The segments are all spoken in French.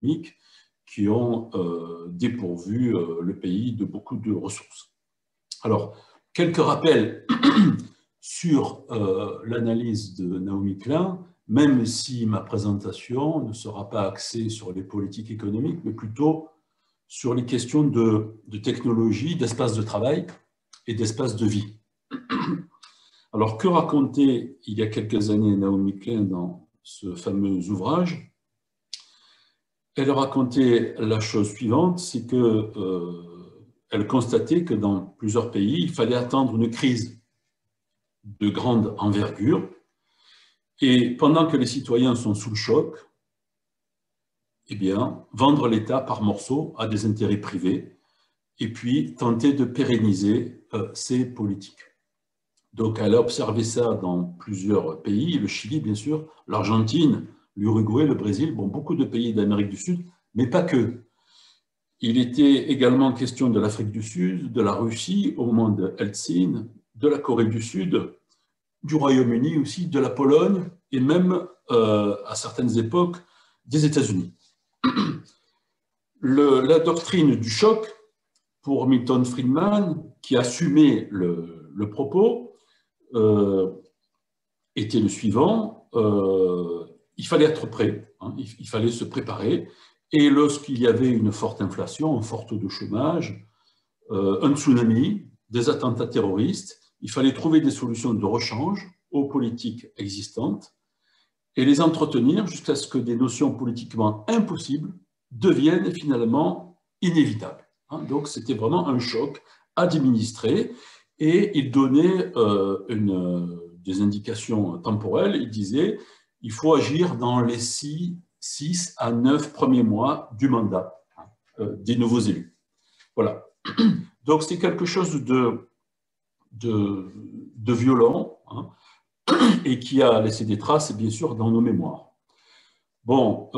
économiques qui ont dépourvu le pays de beaucoup de ressources. Alors, quelques rappels sur l'analyse de Naomi Klein, même si ma présentation ne sera pas axée sur les politiques économiques, mais plutôt sur les questions de technologie, d'espace de travail et d'espace de vie. Alors, que racontait il y a quelques années Naomi Klein dans ce fameux ouvrage? Elle racontait la chose suivante, c'est qu'elle constatait que dans plusieurs pays, il fallait attendre une crise de grande envergure, et pendant que les citoyens sont sous le choc, eh bien, vendre l'État par morceaux à des intérêts privés, et puis tenter de pérenniser ces politiques. Donc, elle a observé ça dans plusieurs pays, le Chili, bien sûr, l'Argentine, l'Uruguay, le Brésil, bon, beaucoup de pays d'Amérique du Sud, mais pas que. Il était également question de l'Afrique du Sud, de la Russie, au moment de Helsinki, de la Corée du Sud, du Royaume-Uni aussi, de la Pologne, et même, à certaines époques, des États-Unis. La doctrine du choc, pour Milton Friedman, qui assumait le propos, était le suivant, il fallait être prêt, hein, il fallait se préparer, et lorsqu'il y avait une forte inflation, un fort taux de chômage, un tsunami, des attentats terroristes, il fallait trouver des solutions de rechange aux politiques existantes et les entretenir jusqu'à ce que des notions politiquement impossibles deviennent finalement inévitables. Hein, donc c'était vraiment un choc administré, et il donnait des indications temporelles. Il disait il faut agir dans les 6 à 9 premiers mois du mandat des nouveaux élus. Voilà. Donc c'est quelque chose de violent, hein, et qui a laissé des traces, bien sûr, dans nos mémoires. Bon,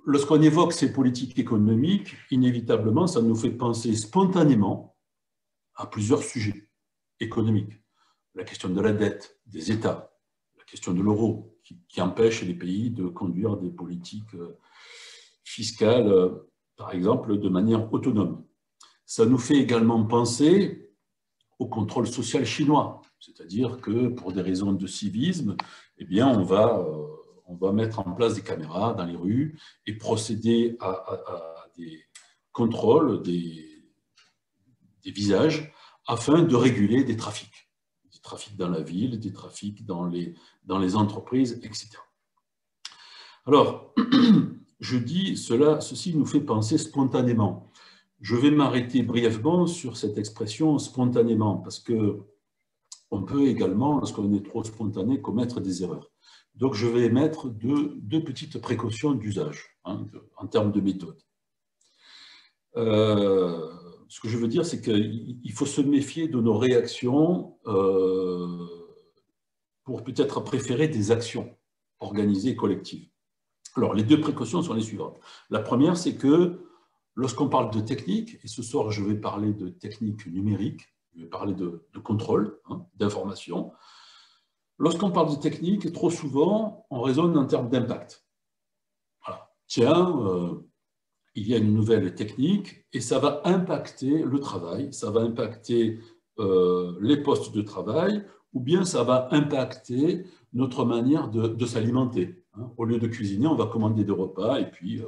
lorsqu'on évoque ces politiques économiques, inévitablement, ça nous fait penser spontanément à plusieurs sujets économiques. La question de la dette des États, la question de l'euro, qui empêche les pays de conduire des politiques fiscales, par exemple, de manière autonome. Ça nous fait également penser au contrôle social chinois, c'est-à-dire que pour des raisons de civisme, eh bien, on va mettre en place des caméras dans les rues et procéder à des contrôles des visages afin de réguler des trafics dans la ville, des trafics dans les entreprises, etc. Alors, je dis ceci nous fait penser spontanément. Je vais m'arrêter brièvement sur cette expression spontanément, parce qu'on peut également, lorsqu'on est trop spontané, commettre des erreurs. Donc, je vais émettre deux petites précautions d'usage, hein, en termes de méthode. Ce que je veux dire, c'est qu'il faut se méfier de nos réactions pour peut-être préférer des actions organisées et collectives. Alors, les deux précautions sont les suivantes. La première, c'est que lorsqu'on parle de technique, et ce soir je vais parler de technique numérique, je vais parler de contrôle, hein, d'information, lorsqu'on parle de technique, trop souvent, on raisonne en termes d'impact. Voilà. Tiens, il y a une nouvelle technique et ça va impacter le travail, ça va impacter les postes de travail, ou bien ça va impacter notre manière de s'alimenter. Hein. Au lieu de cuisiner, on va commander des repas et puis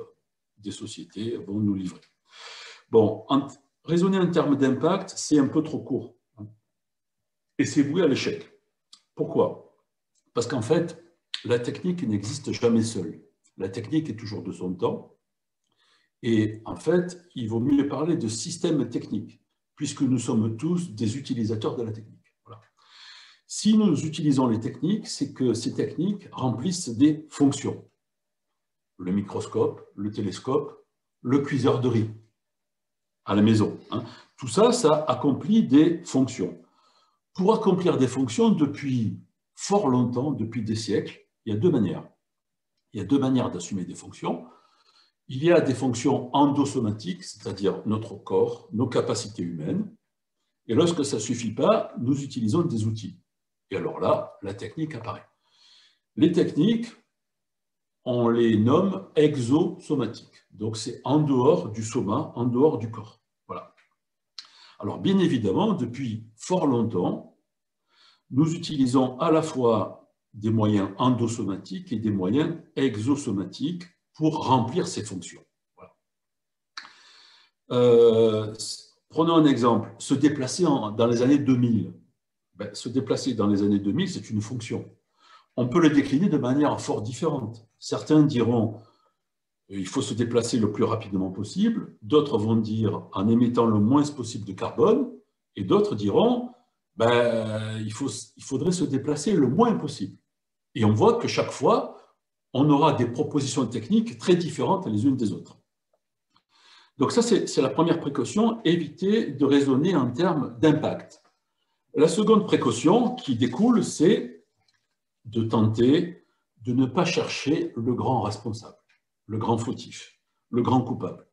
des sociétés vont nous livrer. Bon, raisonner en termes d'impact, c'est un peu trop court. Hein. Et c'est voué à l'échec. Pourquoi? Parce qu'en fait, la technique n'existe jamais seule. La technique est toujours de son temps. Et en fait, il vaut mieux parler de système technique, puisque nous sommes tous des utilisateurs de la technique. Voilà. Si nous utilisons les techniques, c'est que ces techniques remplissent des fonctions. Le microscope, le télescope, le cuiseur de riz à la maison. Hein. Tout ça, ça accomplit des fonctions. Pour accomplir des fonctions, depuis fort longtemps, depuis des siècles, il y a deux manières. Il y a deux manières d'assumer des fonctions. Il y a des fonctions endosomatiques, c'est-à-dire notre corps, nos capacités humaines. Et lorsque ça ne suffit pas, nous utilisons des outils. Et alors là, la technique apparaît. Les techniques, on les nomme exosomatiques. Donc, c'est en dehors du soma, en dehors du corps. Voilà. Alors, bien évidemment, depuis fort longtemps, nous utilisons à la fois des moyens endosomatiques et des moyens exosomatiques pour remplir ces fonctions. Voilà. Prenons un exemple, se déplacer dans les années 2000. Se déplacer dans les années 2000, c'est une fonction. On peut le décliner de manière fort différente. Certains diront il faut se déplacer le plus rapidement possible, d'autres vont dire en émettant le moins possible de carbone, et d'autres diront il faudrait se déplacer le moins possible. Et on voit que chaque fois, on aura des propositions techniques très différentes les unes des autres. Donc ça, c'est la première précaution, éviter de raisonner en termes d'impact. La seconde précaution qui découle, c'est de tenter de ne pas chercher le grand responsable, le grand fautif, le grand coupable.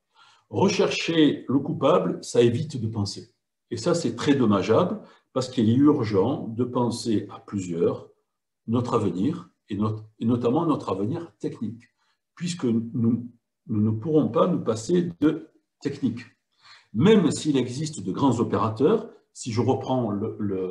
Rechercher le coupable, ça évite de penser. Et ça, c'est très dommageable parce qu'il est urgent de penser à plusieurs notre avenir et notamment notre avenir technique, puisque nous ne pourrons pas nous passer de technique. Même s'il existe de grands opérateurs, si je reprends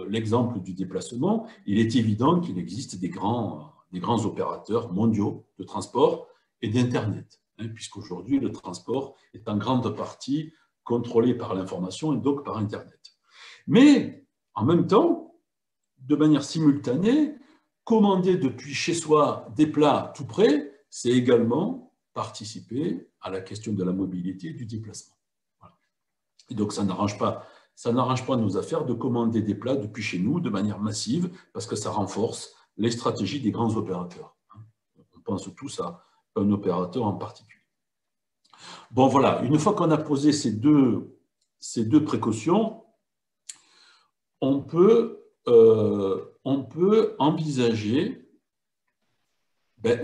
l'exemple du déplacement, il est évident qu'il existe des grands opérateurs mondiaux de transport et d'Internet, puisqu'aujourd'hui, le transport est en grande partie contrôlé par l'information et donc par Internet. Mais, en même temps, de manière simultanée, commander depuis chez soi des plats tout près, c'est également participer à la question de la mobilité et du déplacement. Voilà. Et donc, ça n'arrange pas nos affaires de commander des plats depuis chez nous de manière massive parce que ça renforce les stratégies des grands opérateurs. On pense tous à un opérateur en particulier. Bon, voilà, une fois qu'on a posé ces deux précautions, on peut envisager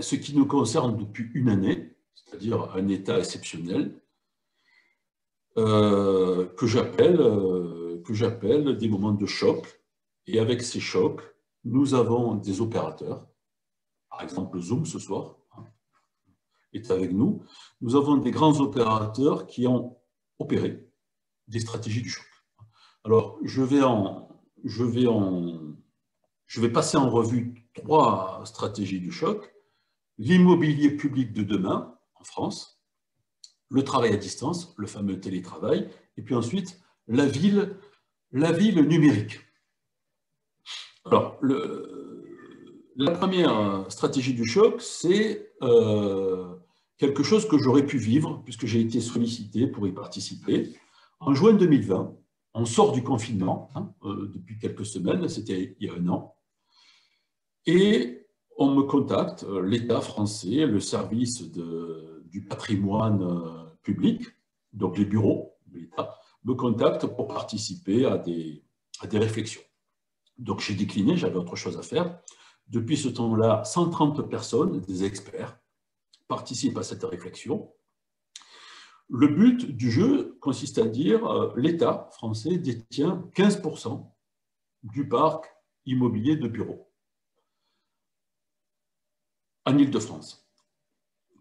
ce qui nous concerne depuis une année, c'est-à-dire un état exceptionnel, que j'appelle des moments de choc. Et avec ces chocs, nous avons des opérateurs, par exemple Zoom ce soir, est avec nous. Nous avons des grands opérateurs qui ont opéré des stratégies du choc. Alors, je vais passer en revue 3 stratégies du choc. L'immobilier public de demain, en France, le travail à distance, le fameux télétravail, et puis ensuite, la ville numérique. Alors, la première stratégie du choc, c'est quelque chose que j'aurais pu vivre, puisque j'ai été sollicité pour y participer. En juin 2020, on sort du confinement, depuis quelques semaines, c'était il y a 1 an, et on me contacte, l'État français, le service du patrimoine public, donc les bureaux de l'État, me contactent pour participer à des réflexions. Donc j'ai décliné, j'avais autre chose à faire. Depuis ce temps-là, 130 personnes, des experts, participent à cette réflexion. Le but du jeu consiste à dire l'État français détient 15% du parc immobilier de bureaux en Île-de-France.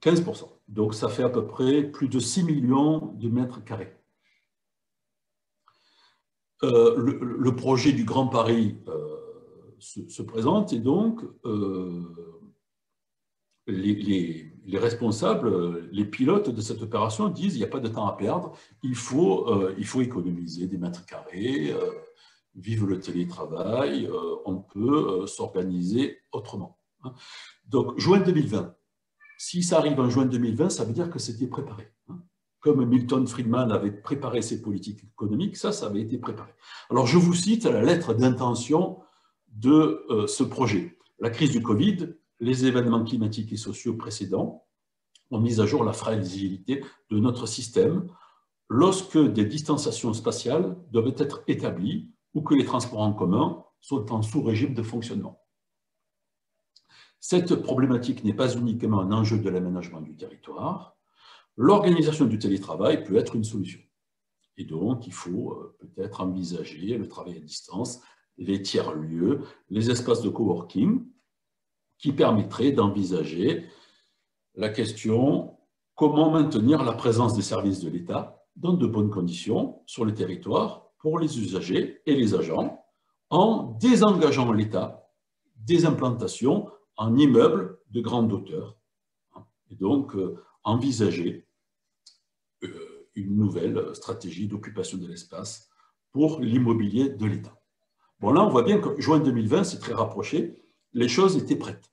15%. Donc ça fait à peu près plus de 6 millions de mètres carrés. Le projet du Grand Paris se présente et donc les responsables, les pilotes de cette opération disent il n'y a pas de temps à perdre, il faut économiser des mètres carrés, vive le télétravail, on peut s'organiser autrement. Donc, juin 2020, si ça arrive en juin 2020, ça veut dire que c'était préparé. Comme Milton Friedman avait préparé ses politiques économiques, ça avait été préparé. Alors, je vous cite la lettre d'intention de ce projet. La crise du Covid, les événements climatiques et sociaux précédents ont mis à jour la fragilité de notre système lorsque des distanciations spatiales doivent être établies ou que les transports en commun sont en sous-régime de fonctionnement. Cette problématique n'est pas uniquement un enjeu de l'aménagement du territoire. L'organisation du télétravail peut être une solution. Et donc, il faut peut-être envisager le travail à distance, les tiers-lieux, les espaces de coworking qui permettraient d'envisager la question, comment maintenir la présence des services de l'État dans de bonnes conditions sur le territoire pour les usagers et les agents, en désengageant l'État des implantations en immeubles de grande hauteur. Et donc, envisager une nouvelle stratégie d'occupation de l'espace pour l'immobilier de l'État. Bon, là, on voit bien que juin 2020, c'est très rapproché, les choses étaient prêtes.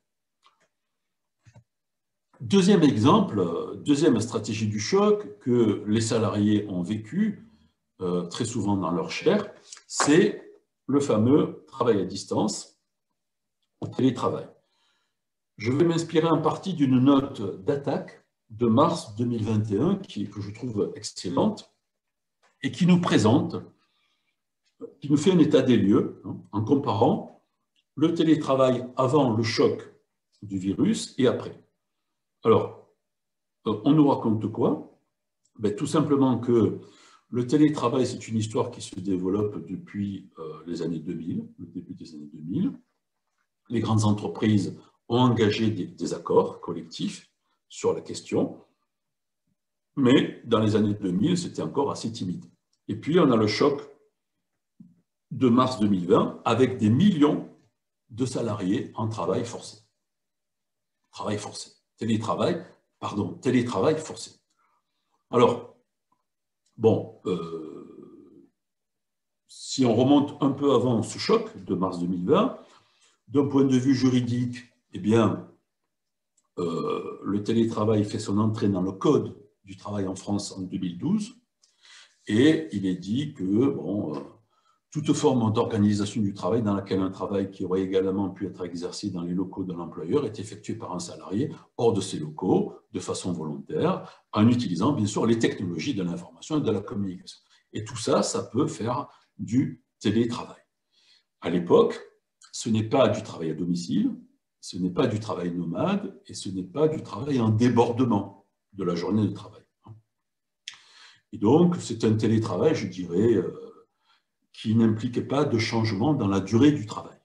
Deuxième exemple, deuxième stratégie du choc que les salariés ont vécu très souvent dans leur chair, c'est le fameux travail à distance, au télétravail. Je vais m'inspirer en partie d'une note d'attaque de mars 2021 que je trouve excellente et qui nous présente, qui nous fait un état des lieux en comparant le télétravail avant le choc du virus et après. Alors, on nous raconte quoi? Ben, tout simplement que le télétravail, c'est une histoire qui se développe depuis les années 2000, le début des années 2000. Les grandes entreprises ont engagé des accords collectifs sur la question, mais dans les années 2000, c'était encore assez timide. Et puis, on a le choc de mars 2020 avec des millions de salariés en travail forcé. Travail forcé. Télétravail forcé. Alors, bon, si on remonte un peu avant ce choc de mars 2020, d'un point de vue juridique, eh bien, le télétravail fait son entrée dans le Code du travail en France en 2012, et il est dit que bon, toute forme d'organisation du travail dans laquelle un travail qui aurait également pu être exercé dans les locaux de l'employeur est effectué par un salarié hors de ses locaux, de façon volontaire, en utilisant bien sûr les technologies de l'information et de la communication. Et tout ça, ça peut faire du télétravail. À l'époque, ce n'est pas du travail à domicile, ce n'est pas du travail nomade et ce n'est pas du travail en débordement de la journée de travail. Et donc, c'est un télétravail, je dirais, qui n'implique pas de changement dans la durée du travail.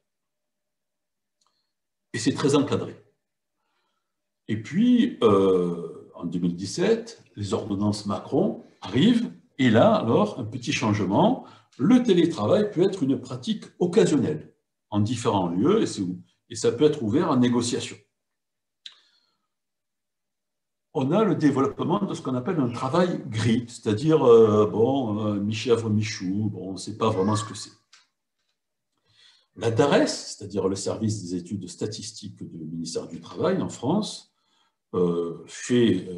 Et c'est très encadré. Et puis, en 2017, les ordonnances Macron arrivent, et là, alors, un petit changement, le télétravail peut être une pratique occasionnelle en différents lieux, et ça peut être ouvert en négociation. On a le développement de ce qu'on appelle un travail gris, c'est-à-dire, mi-chèvre, mi-chou, bon, on ne sait pas vraiment ce que c'est. La DARES, c'est-à-dire le service des études statistiques du ministère du Travail en France, fait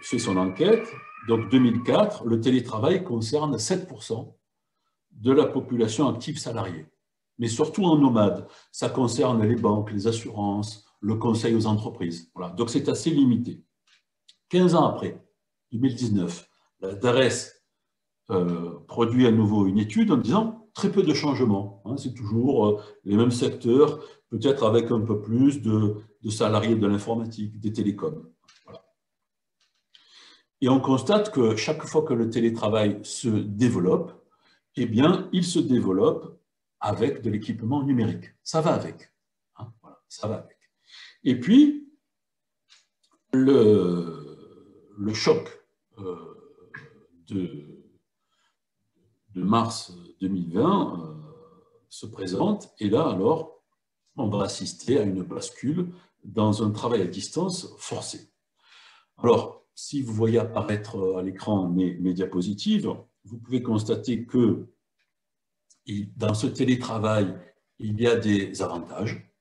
son enquête. Donc, 2004, le télétravail concerne 7% de la population active salariée, mais surtout en nomade. Ça concerne les banques, les assurances, le conseil aux entreprises. Voilà. Donc, c'est assez limité. 15 ans après, 2019, la DARES produit à nouveau une étude en disant très peu de changements. Hein, c'est toujours les mêmes secteurs, peut-être avec un peu plus de salariés de l'informatique, des télécoms. Voilà. Et on constate que chaque fois que le télétravail se développe, eh bien, il se développe avec de l'équipement numérique. Ça va avec. Hein, voilà, ça va avec. Et puis, le choc de mars 2020 se présente, et là, alors, on va assister à une bascule dans un travail à distance forcé. Alors, si vous voyez apparaître à l'écran mes diapositives, vous pouvez constater que dans ce télétravail, il y a des avantages,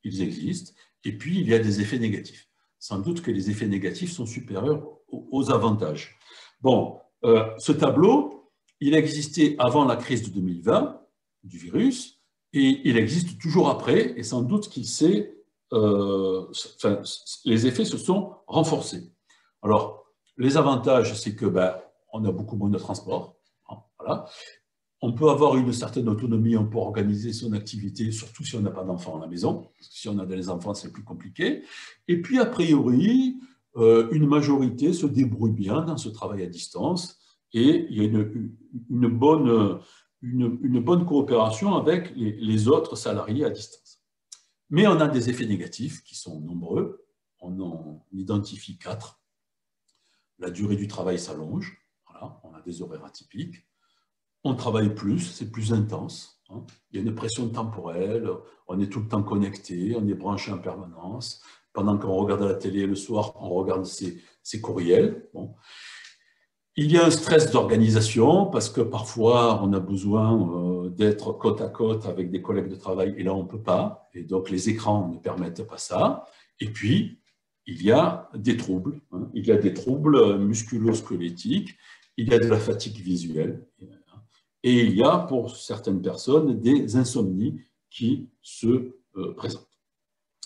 ils existent, et puis il y a des effets négatifs. Sans doute que les effets négatifs sont supérieurs aux avantages. Bon, ce tableau, il existait avant la crise de 2020, du virus, et il existe toujours après, et sans doute qu'il s'est... les effets se sont renforcés. Alors, les avantages, c'est que on a beaucoup moins de transport, hein, voilà. On peut avoir une certaine autonomie, on peut organiser son activité, surtout si on n'a pas d'enfants à la maison. Parce que si on a des enfants, c'est plus compliqué. Et puis, a priori, une majorité se débrouille bien dans ce travail à distance et il y a une bonne coopération avec les autres salariés à distance. Mais on a des effets négatifs qui sont nombreux. on en identifie 4. La durée du travail s'allonge, voilà, on a des horaires atypiques. On travaille plus, c'est plus intense. Hein. Il y a une pression temporelle, on est tout le temps connecté, on est branché en permanence. Pendant qu'on regarde la télé le soir, on regarde ses courriels. Bon. Il y a un stress d'organisation parce que parfois on a besoin d'être côte à côte avec des collègues de travail et là on ne peut pas. Et donc les écrans ne permettent pas ça. Et puis il y a des troubles. Hein. Il y a des troubles musculo-squelettiques, il y a de la fatigue visuelle et il y a pour certaines personnes des insomnies qui se présentent.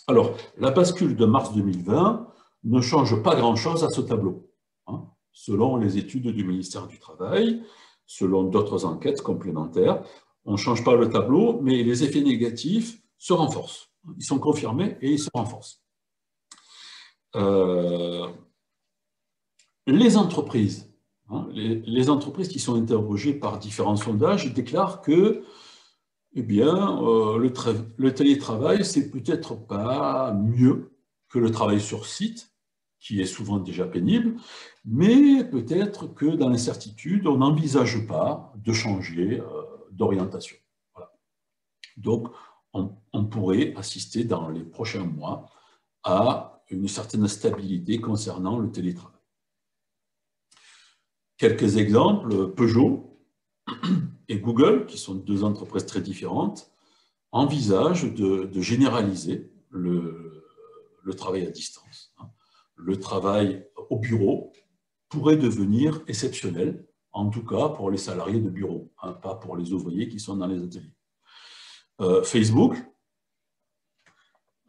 Alors la bascule de mars 2020 ne change pas grand-chose à ce tableau. Hein. Selon les études du ministère du Travail, selon d'autres enquêtes complémentaires. On ne change pas le tableau, mais les effets négatifs se renforcent. Ils sont confirmés et ils se renforcent. Les entreprises, les entreprises qui sont interrogées par différents sondages déclarent que eh bien, le télétravail, c'est peut-être pas mieux que le travail sur site, qui est souvent déjà pénible, mais peut-être que dans l'incertitude, on n'envisage pas de changer d'orientation. Voilà. Donc, on pourrait assister dans les prochains mois à une certaine stabilité concernant le télétravail. Quelques exemples, Peugeot et Google, qui sont deux entreprises très différentes, envisagent de généraliser le travail à distance. Le travail au bureau pourrait devenir exceptionnel, en tout cas pour les salariés de bureau, pas pour les ouvriers qui sont dans les ateliers. Facebook,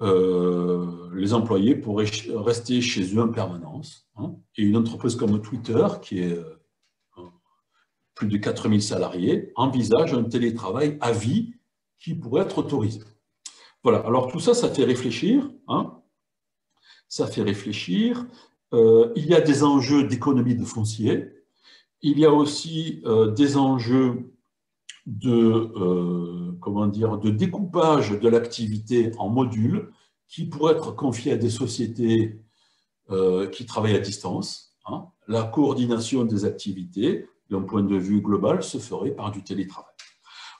les employés pourraient rester chez eux en permanence. Et une entreprise comme Twitter, qui est plus de 4000 salariés, envisage un télétravail à vie qui pourrait être autorisé. Voilà, alors tout ça, ça fait réfléchir. Ça fait réfléchir. Il y a des enjeux d'économie de foncier. Il y a aussi des enjeux de découpage de l'activité en modules qui pourraient être confiés à des sociétés qui travaillent à distance. La coordination des activités, d'un point de vue global, se ferait par du télétravail.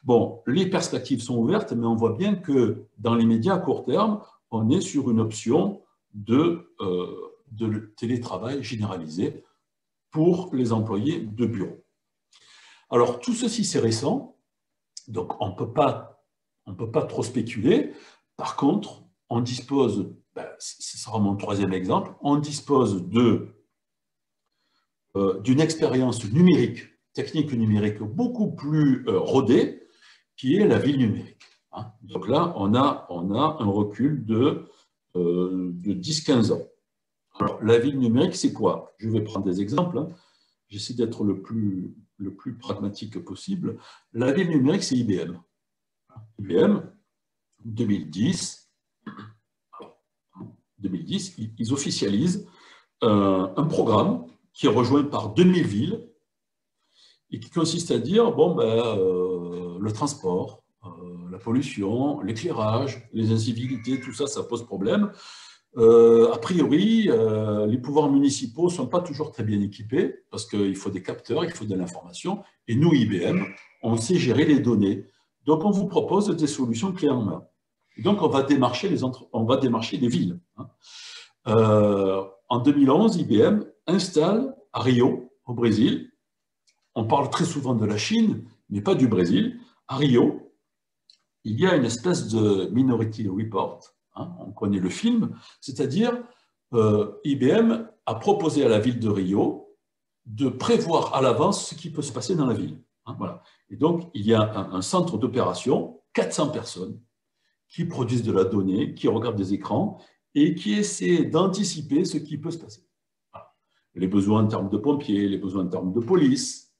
Bon, les perspectives sont ouvertes, mais on voit bien que dans les médias à court terme, on est sur une option de télétravail généralisé pour les employés de bureau. Alors, tout ceci, c'est récent, donc on ne peut pas trop spéculer. Par contre, on dispose, ce sera mon troisième exemple, on dispose d'une expérience numérique, technique numérique beaucoup plus rodée, qui est la ville numérique. Donc là, on a un recul de 10-15 ans. Alors, la ville numérique, c'est quoi? Je vais prendre des exemples. J'essaie d'être le plus pragmatique possible. La ville numérique, c'est IBM. IBM, 2010, ils officialisent un programme qui est rejoint par 2000 villes et qui consiste à dire, le transport, la pollution, l'éclairage, les incivilités, tout ça, ça pose problème. A priori, les pouvoirs municipaux ne sont pas toujours très bien équipés parce qu'il faut des capteurs, il faut de l'information. Et nous, IBM, on sait gérer les données. Donc, on vous propose des solutions clés en main. Et donc, on va démarcher les villes. En 2011, IBM installe à Rio, au Brésil, on parle très souvent de la Chine, mais pas du Brésil. À Rio, il y a une espèce de Minority Report, on connaît le film, c'est-à-dire IBM a proposé à la ville de Rio de prévoir à l'avance ce qui peut se passer dans la ville. Voilà. Et donc, il y a un centre d'opération, 400 personnes, qui produisent de la donnée, qui regardent des écrans et qui essaient d'anticiper ce qui peut se passer. Voilà. Les besoins en termes de pompiers, les besoins en termes de police,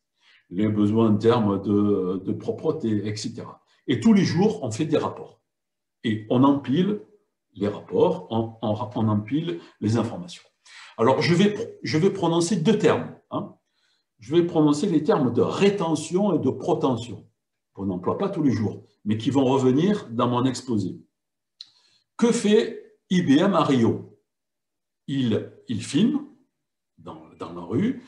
les besoins en termes de propreté, etc. Et tous les jours, on fait des rapports. Et on empile les rapports, on empile les informations. Alors, je vais prononcer deux termes. Je vais prononcer les termes de rétention et de protention, qu'on n'emploie pas tous les jours, mais qui vont revenir dans mon exposé. Que fait IBM à Rio? ils filment dans la rue,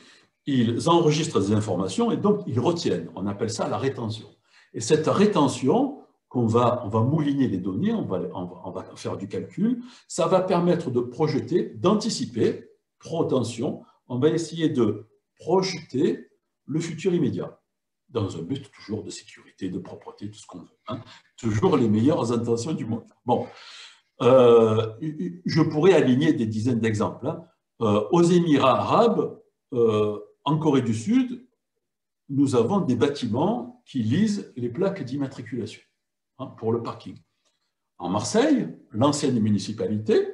ils enregistrent des informations et donc ils retiennent. On appelle ça la rétention. Et cette rétention, on va mouliner les données, on va faire du calcul, ça va permettre de projeter, d'anticiper, pro-attention, on va essayer de projeter le futur immédiat, dans un but toujours de sécurité, de propreté, tout ce qu'on veut. Hein. Toujours les meilleures intentions du monde. Bon, je pourrais aligner des dizaines d'exemples. Hein. Aux Émirats arabes, en Corée du Sud, nous avons des bâtiments qui lisent les plaques d'immatriculation pour le parking. En Marseille, l'ancienne municipalité,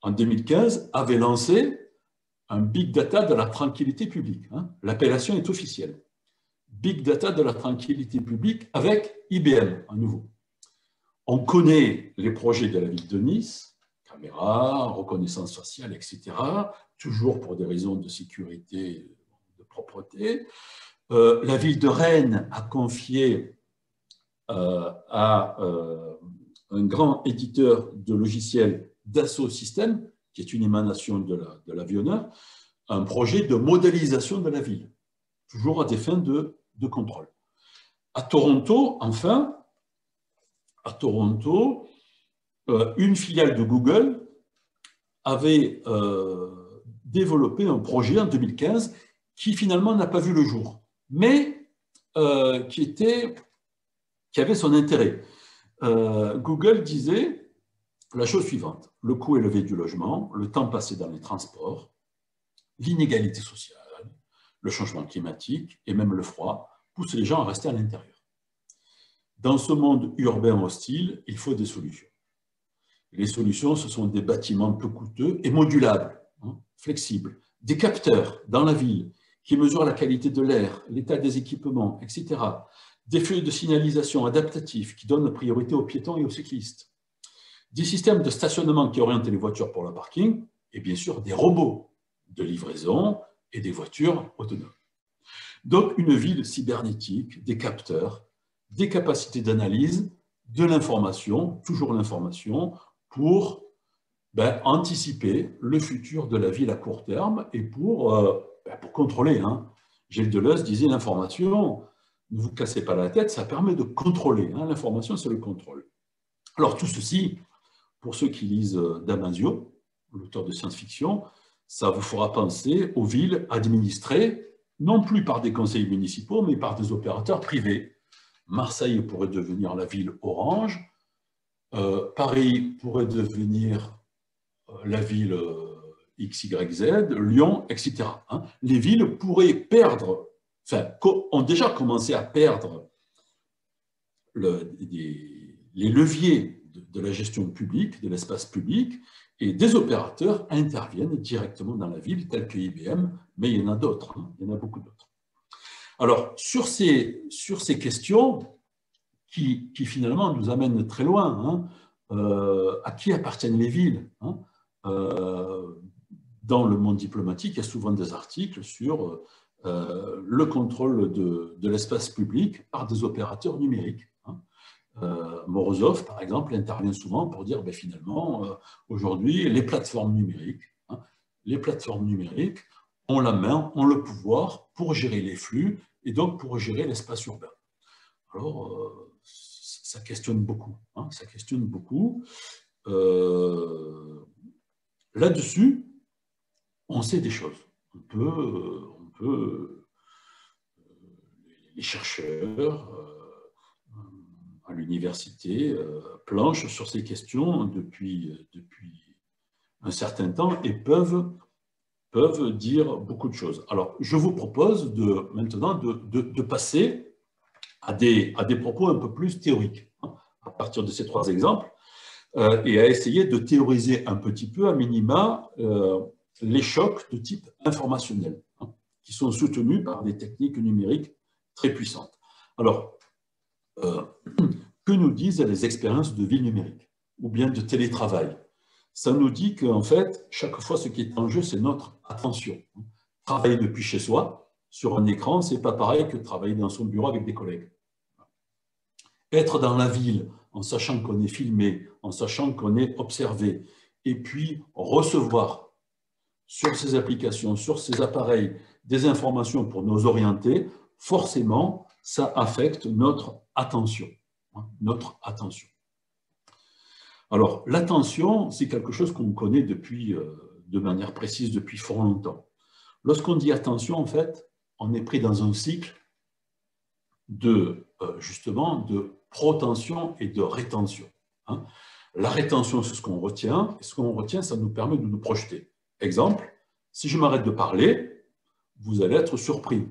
en 2015, avait lancé un Big Data de la tranquillité publique. Hein. L'appellation est officielle. Big Data de la tranquillité publique avec IBM, à nouveau. On connaît les projets de la ville de Nice, caméras, reconnaissance faciale, etc., toujours pour des raisons de sécurité, de propreté. La ville de Rennes a confié à un grand éditeur de logiciels Dassault Systèmes, qui est une émanation de l'avionneur, un projet de modélisation de la ville, toujours à des fins de contrôle. À Toronto, enfin, une filiale de Google avait développé un projet en 2015 qui finalement n'a pas vu le jour, mais qui avait son intérêt. Google disait la chose suivante: le coût élevé du logement, le temps passé dans les transports, l'inégalité sociale, le changement climatique et même le froid poussent les gens à rester à l'intérieur. Dans ce monde urbain hostile, il faut des solutions. Les solutions, ce sont des bâtiments peu coûteux et modulables, flexibles, des capteurs dans la ville qui mesurent la qualité de l'air, l'état des équipements, etc. Des feux de signalisation adaptatifs qui donnent priorité aux piétons et aux cyclistes. Des systèmes de stationnement qui orientent les voitures pour le parking et bien sûr des robots de livraison et des voitures autonomes. Donc une ville cybernétique, des capteurs, des capacités d'analyse, de l'information, toujours l'information, pour anticiper le futur de la ville à court terme et pour contrôler. Hein. Gilles Deleuze disait l'information, ne vous cassez pas la tête, ça permet de contrôler. Hein. L'information, c'est le contrôle. Alors tout ceci, pour ceux qui lisent Damasio, l'auteur de science-fiction, ça vous fera penser aux villes administrées, non plus par des conseils municipaux, mais par des opérateurs privés. Marseille pourrait devenir la ville orange, Paris pourrait devenir la ville XYZ, Lyon, etc. Hein. Les villes pourraient perdre, ont déjà commencé à perdre les leviers de la gestion publique, de l'espace public, et des opérateurs interviennent directement dans la ville, tels que IBM, mais il y en a d'autres, hein, il y en a beaucoup d'autres. Alors, sur ces questions qui finalement nous amènent très loin, hein, à qui appartiennent les villes, hein, dans le monde diplomatique, il y a souvent des articles sur le contrôle de l'espace public par des opérateurs numériques. Hein. Morozov, par exemple, intervient souvent pour dire finalement, aujourd'hui, les plateformes numériques ont la main, ont le pouvoir pour gérer les flux et donc pour gérer l'espace urbain. Alors, ça questionne beaucoup. Hein, ça questionne beaucoup. Là-dessus, on sait des choses. Les chercheurs à l'université planchent sur ces questions depuis un certain temps et peuvent dire beaucoup de choses. Alors, je vous propose maintenant de passer à des propos un peu plus théoriques, hein, à partir de ces trois exemples, et à essayer de théoriser un petit peu, à minima, les chocs de type informationnel, hein, qui sont soutenus par des techniques numériques très puissantes. Alors, que nous disent les expériences de vie numérique, ou bien de télétravail? Ça nous dit qu'en fait, chaque fois, ce qui est en jeu, c'est notre attention. Travailler depuis chez soi, sur un écran, ce n'est pas pareil que travailler dans son bureau avec des collègues. Être dans la ville, en sachant qu'on est filmé, en sachant qu'on est observé, et puis recevoir sur ces applications, sur ces appareils, des informations pour nous orienter, forcément, ça affecte notre attention. Notre attention. Alors, l'attention, c'est quelque chose qu'on connaît depuis, de manière précise depuis fort longtemps. Lorsqu'on dit attention, en fait, on est pris dans un cycle de, justement, de protension et de rétention. Hein. La rétention, c'est ce qu'on retient, et ce qu'on retient, ça nous permet de nous projeter. Exemple, si je m'arrête de parler, vous allez être surpris.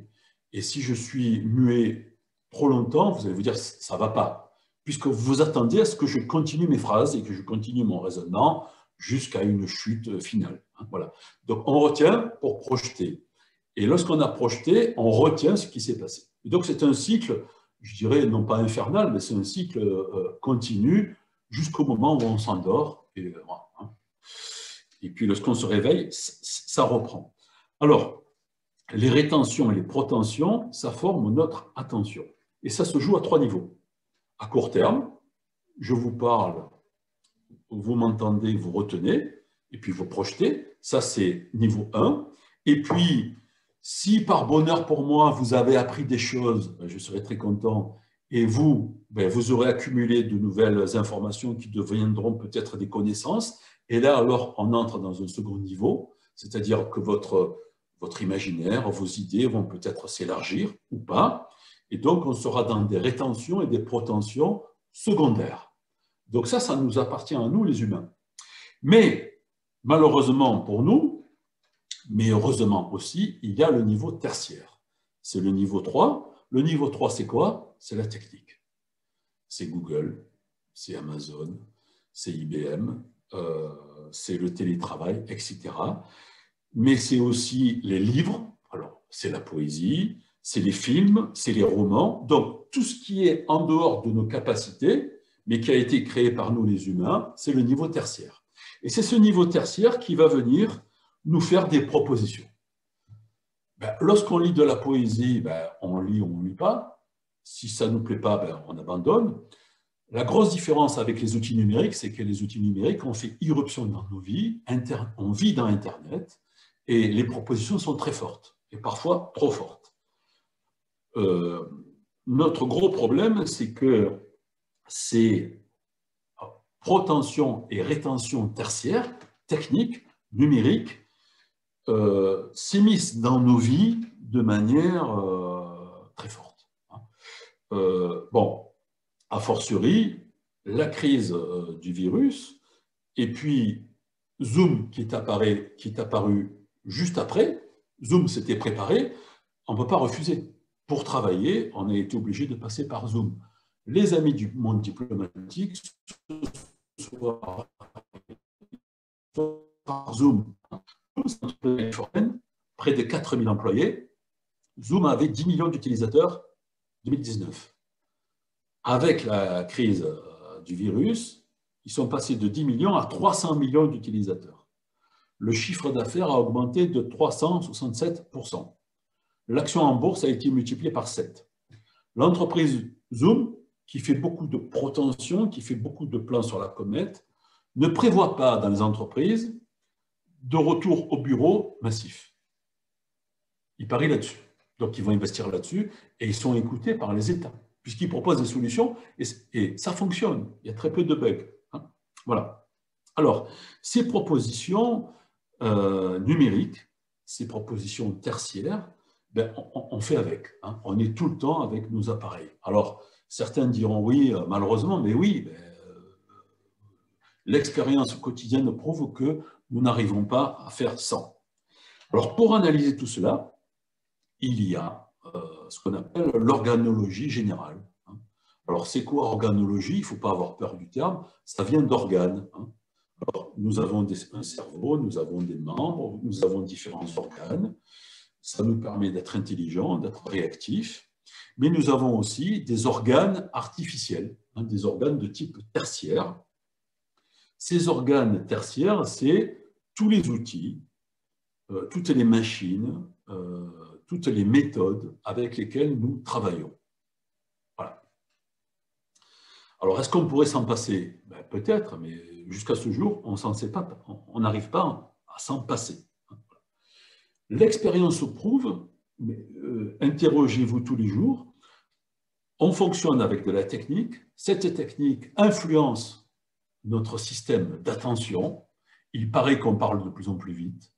Et si je suis muet trop longtemps, vous allez vous dire, ça ne va pas, puisque vous vous attendiez à ce que je continue mes phrases et que je continue mon raisonnement jusqu'à une chute finale. Voilà. Donc, on retient pour projeter. Et lorsqu'on a projeté, on retient ce qui s'est passé. Et donc, c'est un cycle, je dirais, non pas infernal, mais c'est un cycle continu jusqu'au moment où on s'endort. Et, voilà. Et puis, lorsqu'on se réveille, ça reprend. Alors, les rétentions et les protensions, ça forme notre attention. Et ça se joue à 3 niveaux. À court terme, je vous parle, vous m'entendez, vous retenez, et puis vous projetez. Ça, c'est niveau 1. Et puis, si par bonheur pour moi, vous avez appris des choses, je serai très content. Et vous, vous aurez accumulé de nouvelles informations qui deviendront peut-être des connaissances. Et là, alors, on entre dans un second niveau, c'est-à-dire que votre imaginaire, vos idées vont peut-être s'élargir ou pas. Et donc, on sera dans des rétentions et des protensions secondaires. Donc ça nous appartient à nous, les humains. Mais, malheureusement pour nous, mais heureusement aussi, il y a le niveau tertiaire. C'est le niveau 3. Le niveau 3, c'est quoi? C'est la technique. C'est Google, c'est Amazon, c'est IBM, c'est le télétravail, etc. Mais c'est aussi les livres, alors c'est la poésie, c'est les films, c'est les romans, donc tout ce qui est en dehors de nos capacités, mais qui a été créé par nous les humains, c'est le niveau tertiaire. Et c'est ce niveau tertiaire qui va venir nous faire des propositions. Lorsqu'on lit de la poésie, on lit ou on ne lit pas. Si ça ne nous plaît pas, on abandonne. La grosse différence avec les outils numériques, c'est que les outils numériques ont fait irruption dans nos vies, on vit dans Internet, et les propositions sont très fortes, et parfois trop fortes. Notre gros problème, c'est que ces protensions et rétentions tertiaires, techniques, numériques, s'immiscent dans nos vies de manière très forte. Bon, a fortiori, la crise du virus, et puis Zoom qui est apparu juste après, Zoom s'était préparé, on ne peut pas refuser. Pour travailler, on a été obligé de passer par Zoom. Les amis du monde diplomatique, soit par Zoom, près de 4000 employés, Zoom avait 10 millions d'utilisateurs en 2019. Avec la crise du virus, ils sont passés de 10 millions à 300 millions d'utilisateurs. Le chiffre d'affaires a augmenté de 367%. L'action en bourse a été multipliée par 7. L'entreprise Zoom, qui fait beaucoup de protensions, qui fait beaucoup de plans sur la comète, ne prévoit pas dans les entreprises de retour au bureau massif. Ils parient là-dessus. Donc, ils vont investir là-dessus et ils sont écoutés par les États, puisqu'ils proposent des solutions et ça fonctionne. Il y a très peu de bugs. Hein. Voilà. Alors, ces propositions numériques, ces propositions tertiaires, on fait avec. Hein. On est tout le temps avec nos appareils. Alors, certains diront oui, malheureusement, mais oui, l'expérience quotidienne prouve que nous n'arrivons pas à faire sans. Alors, pour analyser tout cela, il y a ce qu'on appelle l'organologie générale. Hein. Alors, c'est quoi organologie? Il ne faut pas avoir peur du terme, ça vient d'organes. Hein. Alors, nous avons un cerveau, nous avons des membres, nous avons différents organes. Ça nous permet d'être intelligents, d'être réactifs, mais nous avons aussi des organes artificiels, hein, des organes de type tertiaire. Ces organes tertiaires, c'est tous les outils, toutes les machines, toutes les méthodes avec lesquelles nous travaillons. Voilà. Alors, est-ce qu'on pourrait s'en passer? Peut-être, mais jusqu'à ce jour, on n'arrive pas à s'en passer. L'expérience prouve, interrogez-vous tous les jours, on fonctionne avec de la technique, cette technique influence notre système d'attention, il paraît qu'on parle de plus en plus vite,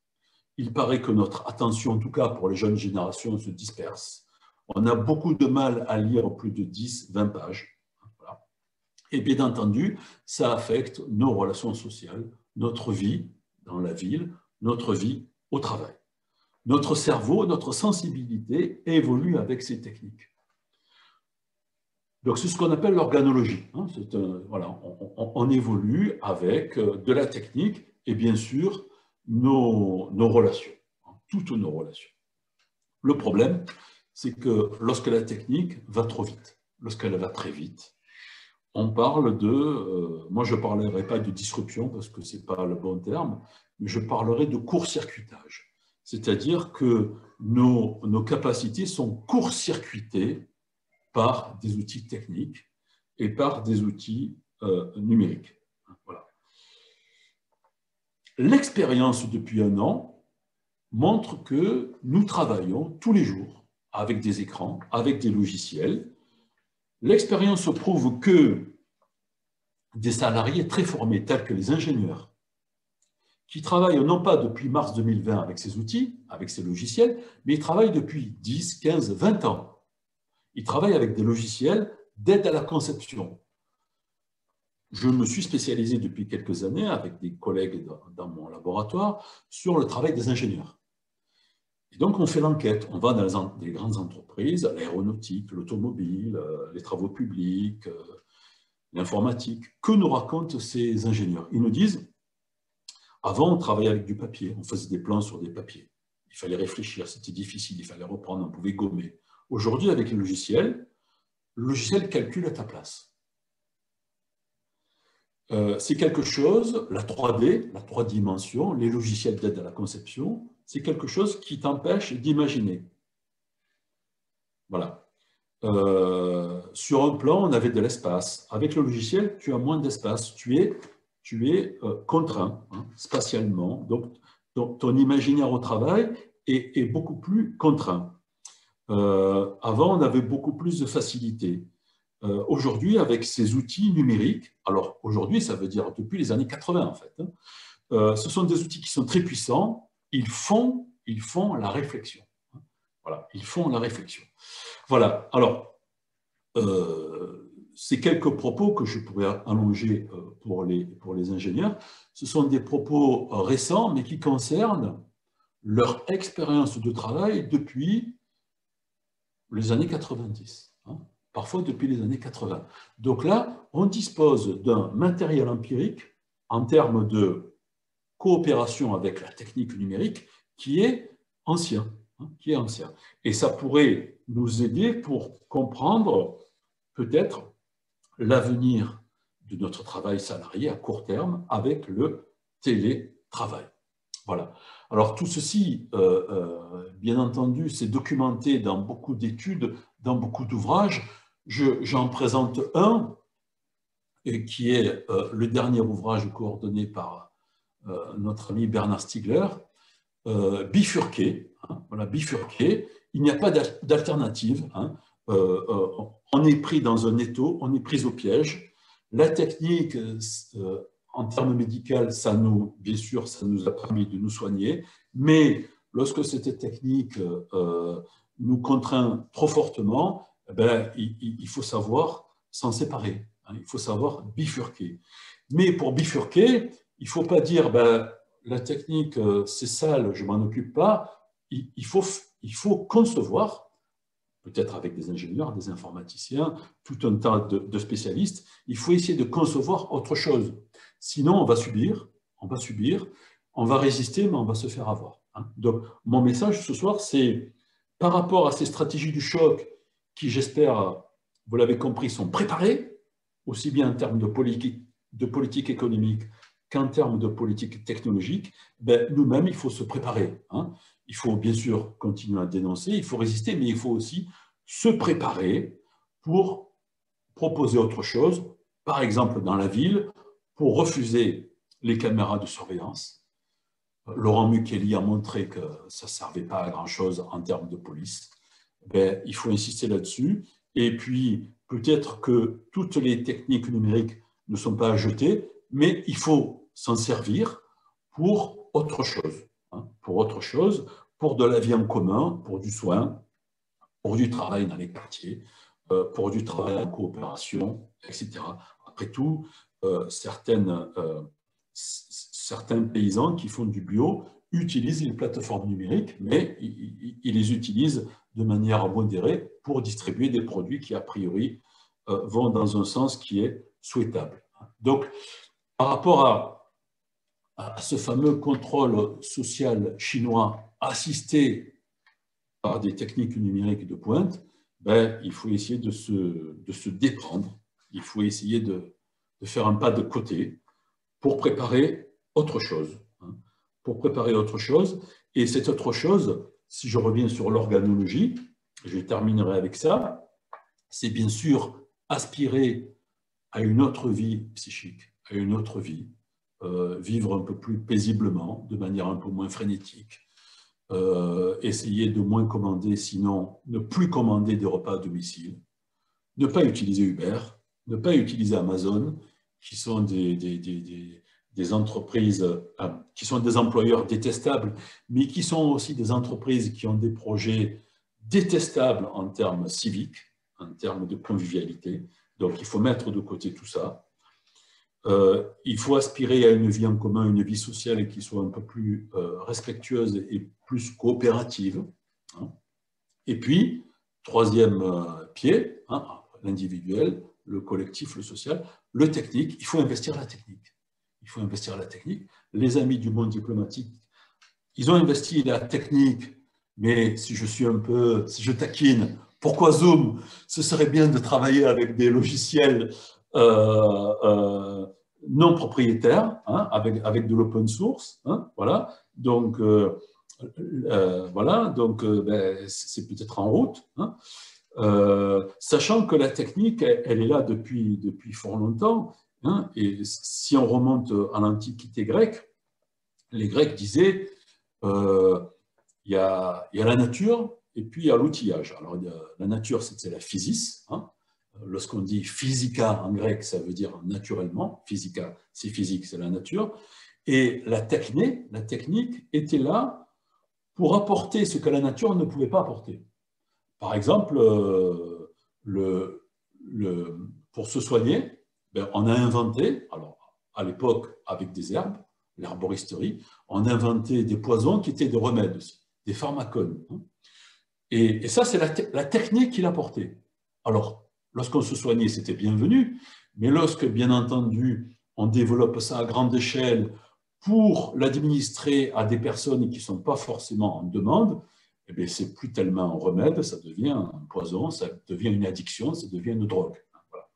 il paraît que notre attention, en tout cas pour les jeunes générations, se disperse, on a beaucoup de mal à lire plus de 10, 20 pages, voilà. Et bien entendu, ça affecte nos relations sociales, notre vie dans la ville, notre vie au travail. Notre cerveau, notre sensibilité évolue avec ces techniques. Donc, c'est ce qu'on appelle l'organologie. Hein. Voilà, on évolue avec de la technique et bien sûr nos relations, hein, toutes nos relations. Le problème, c'est que lorsque la technique va trop vite, lorsqu'elle va très vite, on parle de, moi je ne parlerai pas de disruption parce que ce n'est pas le bon terme, mais je parlerai de court-circuitage. C'est-à-dire que nos capacités sont court-circuitées par des outils techniques et par des outils numériques. Voilà. L'expérience depuis 1 an montre que nous travaillons tous les jours avec des écrans, avec des logiciels. L'expérience prouve que des salariés très formés, tels que les ingénieurs, qui travaillent non pas depuis mars 2020 avec ces outils, avec ces logiciels, mais ils travaillent depuis 10, 15, 20 ans. Ils travaillent avec des logiciels d'aide à la conception. Je me suis spécialisé depuis quelques années avec des collègues dans mon laboratoire sur le travail des ingénieurs. Et donc, on fait l'enquête. On va dans les grandes entreprises, l'aéronautique, l'automobile, les travaux publics, l'informatique. Que nous racontent ces ingénieurs? Ils nous disent, avant, on travaillait avec du papier. On faisait des plans sur des papiers. Il fallait réfléchir, c'était difficile, il fallait reprendre, on pouvait gommer. Aujourd'hui, avec le logiciel calcule à ta place. C'est quelque chose, la 3D, la 3 dimensions, les logiciels d'aide à la conception, c'est quelque chose qui t'empêche d'imaginer. Voilà. Sur un plan, on avait de l'espace. Avec le logiciel, tu as moins d'espace. Tu es contraint, hein, spatialement. Donc, ton imaginaire au travail est beaucoup plus contraint. Avant, on avait beaucoup plus de facilité. Aujourd'hui, avec ces outils numériques, alors aujourd'hui, ça veut dire depuis les années 80 en fait, hein, ce sont des outils qui sont très puissants, ils font la réflexion. Voilà, ils font la réflexion. Voilà, alors, ces quelques propos que je pourrais allonger pour les ingénieurs, ce sont des propos récents, mais qui concernent leur expérience de travail depuis les années 90, hein, parfois depuis les années 80. Donc là, on dispose d'un matériel empirique en termes de coopération avec la technique numérique qui est ancien. Et ça pourrait nous aider pour comprendre peut-être l'avenir de notre travail salarié à court terme avec le télétravail. Voilà. Alors tout ceci, bien entendu, c'est documenté dans beaucoup d'études, dans beaucoup d'ouvrages. J'en présente un, qui est le dernier ouvrage coordonné par notre ami Bernard Stiegler, bifurqué. Hein, voilà, bifurqué. Il n'y a pas d'alternative. Hein, on est pris dans un étau, on est pris au piège. La technique, en termes médicaux, bien sûr, ça nous a permis de nous soigner, mais lorsque cette technique nous contraint trop fortement, il faut savoir s'en séparer, hein, il faut savoir bifurquer. Mais pour bifurquer, il ne faut pas dire la technique, c'est sale, je ne m'en occupe pas. Il faut concevoir, peut-être avec des ingénieurs, des informaticiens, tout un tas de spécialistes, il faut essayer de concevoir autre chose. Sinon, on va subir, on va résister, mais on va se faire avoir. Hein. Donc, mon message ce soir, c'est par rapport à ces stratégies du choc qui, j'espère, vous l'avez compris, sont préparées, aussi bien en termes de politique économique qu'en termes de politique technologique, nous-mêmes, il faut se préparer. Hein. Il faut bien sûr continuer à dénoncer, il faut résister, mais il faut aussi se préparer pour proposer autre chose, par exemple dans la ville, pour refuser les caméras de surveillance, Laurent Mukeli a montré que ça ne servait pas à grand-chose en termes de police. Ben, il faut insister là-dessus. Et puis, peut-être que toutes les techniques numériques ne sont pas à jeter, mais il faut s'en servir pour autre chose. Hein, pour autre chose, pour de la vie en commun, pour du soin, pour du travail dans les quartiers, pour du travail en coopération, etc. Après tout, certains paysans qui font du bio utilisent les plateformes numériques, mais ils les utilisent de manière modérée pour distribuer des produits qui, a priori, vont dans un sens qui est souhaitable. Donc, par rapport à ce fameux contrôle social chinois assisté par des techniques numériques de pointe, ben, il faut essayer de se déprendre, il faut essayer de faire un pas de côté pour préparer autre chose. Hein, pour préparer autre chose. Et cette autre chose, si je reviens sur l'organologie, je terminerai avec ça, c'est bien sûr aspirer à une autre vie psychique, à une autre vie, vivre un peu plus paisiblement, de manière un peu moins frénétique, essayer de moins commander, sinon ne plus commander des repas à domicile, ne pas utiliser Uber, ne pas utiliser Amazon, qui sont des entreprises, qui sont des employeurs détestables, mais qui sont aussi des entreprises qui ont des projets détestables en termes civiques, en termes de convivialité. Donc, il faut mettre de côté tout ça. Il faut aspirer à une vie en commun, une vie sociale qui soit un peu plus respectueuse et plus coopérative. Hein. Et puis, troisième pied, hein, l'individuel, le collectif, le social, le technique, il faut investir la technique. Il faut investir la technique. Les amis du monde diplomatique, ils ont investi la technique, mais si je taquine, pourquoi Zoom? Ce serait bien de travailler avec des logiciels non propriétaires, hein, avec de l'open source, hein, voilà. Donc, ben, c'est peut-être en route, hein. Sachant que la technique, elle est là depuis fort longtemps, hein, et si on remonte à l'Antiquité grecque, les Grecs disaient il y a la nature et puis il y a l'outillage. Alors, la nature, c'est la physis. Hein. Lorsqu'on dit physica en grec, ça veut dire naturellement. Physica, c'est physique, c'est la nature. Et la technique était là pour apporter ce que la nature ne pouvait pas apporter. Par exemple, pour se soigner, ben, on a inventé, alors à l'époque avec des herbes, l'herboristerie, on a inventé des poisons qui étaient des remèdes aussi, des pharmacones. Hein. Et ça, c'est la technique qu'il apportait. Alors, lorsqu'on se soignait, c'était bienvenu, mais lorsque, bien entendu, on développe ça à grande échelle pour l'administrer à des personnes qui ne sont pas forcément en demande, eh bien, c'est plus tellement un remède, ça devient un poison, ça devient une addiction, ça devient une drogue. Voilà.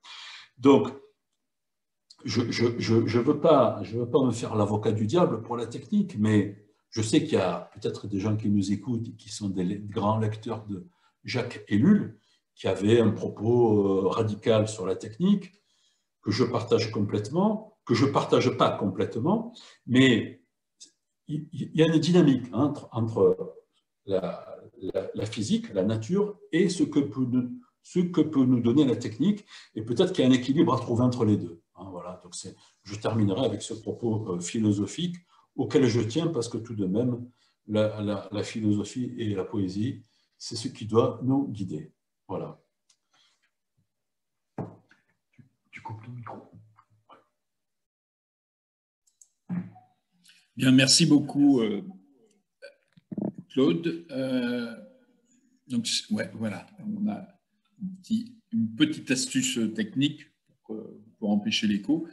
Donc, je ne veux pas me faire l'avocat du diable pour la technique, mais je sais qu'il y a peut-être des gens qui nous écoutent et qui sont des grands lecteurs de Jacques Ellul, qui avait un propos radical sur la technique, que je partage complètement, que je ne partage pas complètement, mais il y a une dynamique entre la physique, la nature et ce que peut nous donner la technique, et peut-être qu'il y a un équilibre à trouver entre les deux. Hein, voilà. Donc je terminerai avec ce propos philosophique auquel je tiens, parce que tout de même, la philosophie et la poésie, c'est ce qui doit nous guider. Voilà. Tu coupes le micro. Bien, merci beaucoup, Claude. Donc, ouais, voilà, on a une petite astuce technique pour empêcher l'écho.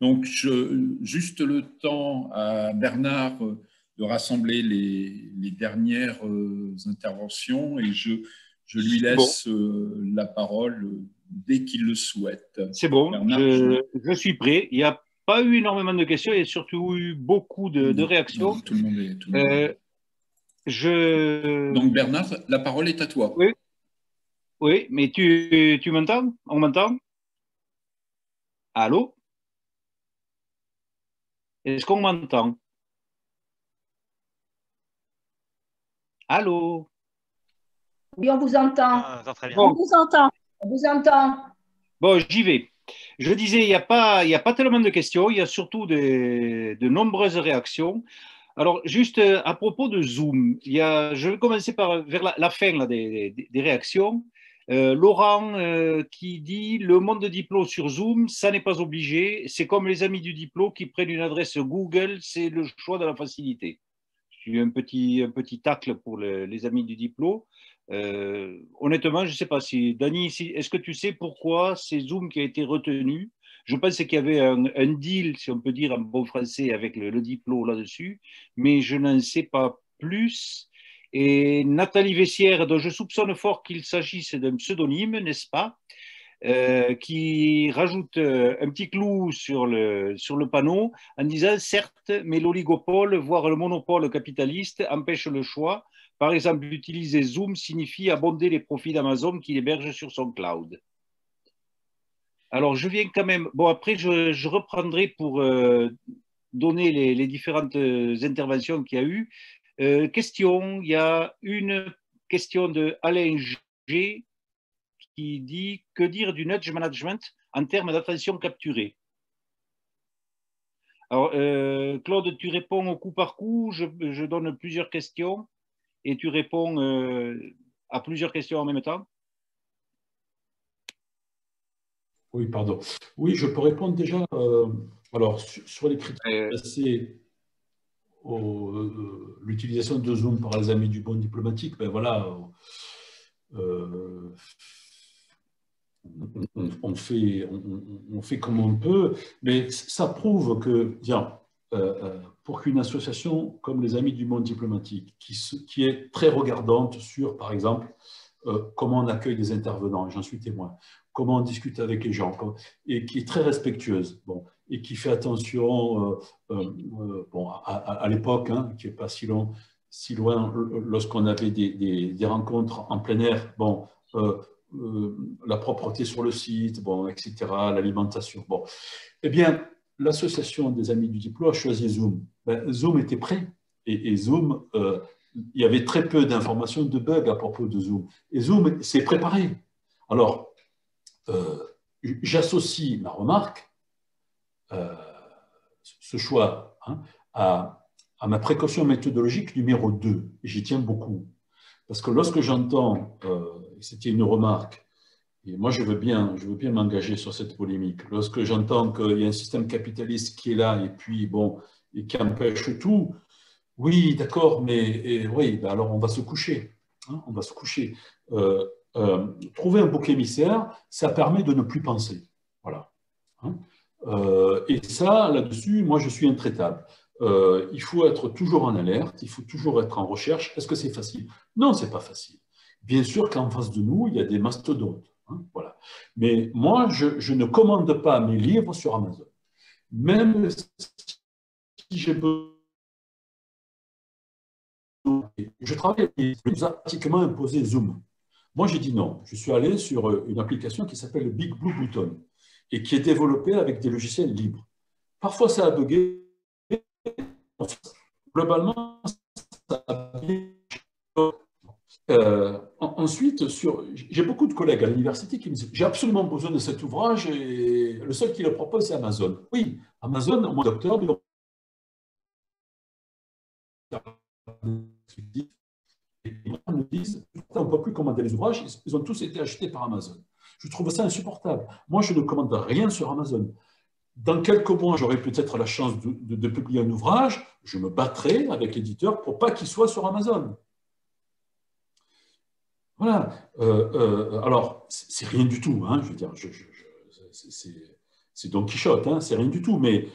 Donc, juste le temps à Bernard de rassembler les dernières interventions, et je lui laisse la parole dès qu'il le souhaite. C'est bon, Bernard, je suis prêt. Il n'y a pas eu énormément de questions, il y a surtout eu beaucoup de réactions. Non, tout le monde est. Donc, Bernard, la parole est à toi. Oui, oui, mais tu m'entends? On m'entend? Allô? Est-ce qu'on m'entend? Allô? Oui, on vous entend. Ah, on entend très bien. On Bon, vous entend. On vous entend. bon, j'y vais. Je disais, il y a pas tellement de questions, il y a surtout de nombreuses réactions. Alors, juste à propos de Zoom, je vais commencer vers la fin là, des réactions. Laurent qui dit le monde de diplôme sur Zoom, ça n'est pas obligé. C'est comme les amis du diplôme qui prennent une adresse Google, c'est le choix de la facilité. J'ai eu un petit tacle pour les amis du diplôme. Honnêtement, je ne sais pas si, Dany, est-ce que tu sais pourquoi c'est Zoom qui a été retenu? Je pense qu'il y avait un deal, si on peut dire en bon français, avec le diplôme là-dessus, mais je n'en sais pas plus. Et Nathalie Vessière, dont je soupçonne fort qu'il s'agisse d'un pseudonyme, n'est-ce pas? Qui rajoute un petit clou sur le panneau en disant certes, mais l'oligopole, voire le monopole capitaliste empêche le choix. Par exemple, utiliser Zoom signifie abonder les profits d'Amazon qu'il héberge sur son cloud. Alors, je viens quand même. Bon, après, je reprendrai pour donner les différentes interventions qu'il y a eu. Question, il y a une question de Alain G qui dit que dire du nudge management en termes d'attention capturée. Alors, Claude, tu réponds au coup par coup, je donne plusieurs questions et tu réponds à plusieurs questions en même temps. Oui, pardon. Oui, je peux répondre déjà. Alors, sur les critères passés, l'utilisation de Zoom par les amis du bon diplomatique, ben voilà, on fait comme on peut, mais ça prouve que, tiens, pour qu'une association comme les Amis du Monde Diplomatique, qui est très regardante sur, par exemple, comment on accueille des intervenants, j'en suis témoin, comment on discute avec les gens, et qui est très respectueuse, bon, et qui fait attention, bon, à l'époque, hein, qui n'est pas si loin, lorsqu'on avait des rencontres en plein air, bon, la propreté sur le site, bon, etc., l'alimentation. Bon. Eh bien, l'association des Amis du Diplôme a choisi Zoom. Ben, Zoom était prêt. Et Zoom, il y avait très peu d'informations, de bugs à propos de Zoom. Et Zoom s'est préparé. Alors, j'associe ma remarque, ce choix, hein, à ma précaution méthodologique numéro 2. Et j'y tiens beaucoup. Parce que lorsque j'entends, c'était une remarque, et moi je veux bien m'engager sur cette polémique, lorsque j'entends qu'il y a un système capitaliste qui est là et puis bon, et qui empêche tout, oui, d'accord, mais oui, ben alors on va se coucher, hein, on va se coucher. Trouver un bouc émissaire, ça permet de ne plus penser, voilà. Hein. Et ça, là-dessus, moi je suis intraitable. Il faut être toujours en alerte, il faut toujours être en recherche. Est-ce que c'est facile? Non, c'est pas facile. Bien sûr qu'en face de nous, il y a des mastodontes. Hein, voilà. Mais moi, je ne commande pas mes livres sur Amazon. Même si j'ai besoin. Je travaille, il nous a pratiquement imposé Zoom. Moi, j'ai dit non. Je suis allé sur une application qui s'appelle Big Blue Button et qui est développée avec des logiciels libres. Parfois, ça a bugué. Globalement, ça a bien. Ensuite, j'ai beaucoup de collègues à l'université qui me disent j'ai absolument besoin de cet ouvrage et le seul qui le propose, c'est Amazon. Oui, Amazon, au mois d'octobre, ils me disent on ne peut plus commander les ouvrages, ils ont tous été achetés par Amazon. Je trouve ça insupportable. Moi, je ne commande rien sur Amazon. Dans quelques mois, j'aurai peut-être la chance de publier un ouvrage, je me battrai avec l'éditeur pour pas qu'il soit sur Amazon. Voilà. Alors, c'est rien du tout, hein, je veux dire, c'est Don Quichotte, hein, c'est rien du tout, mais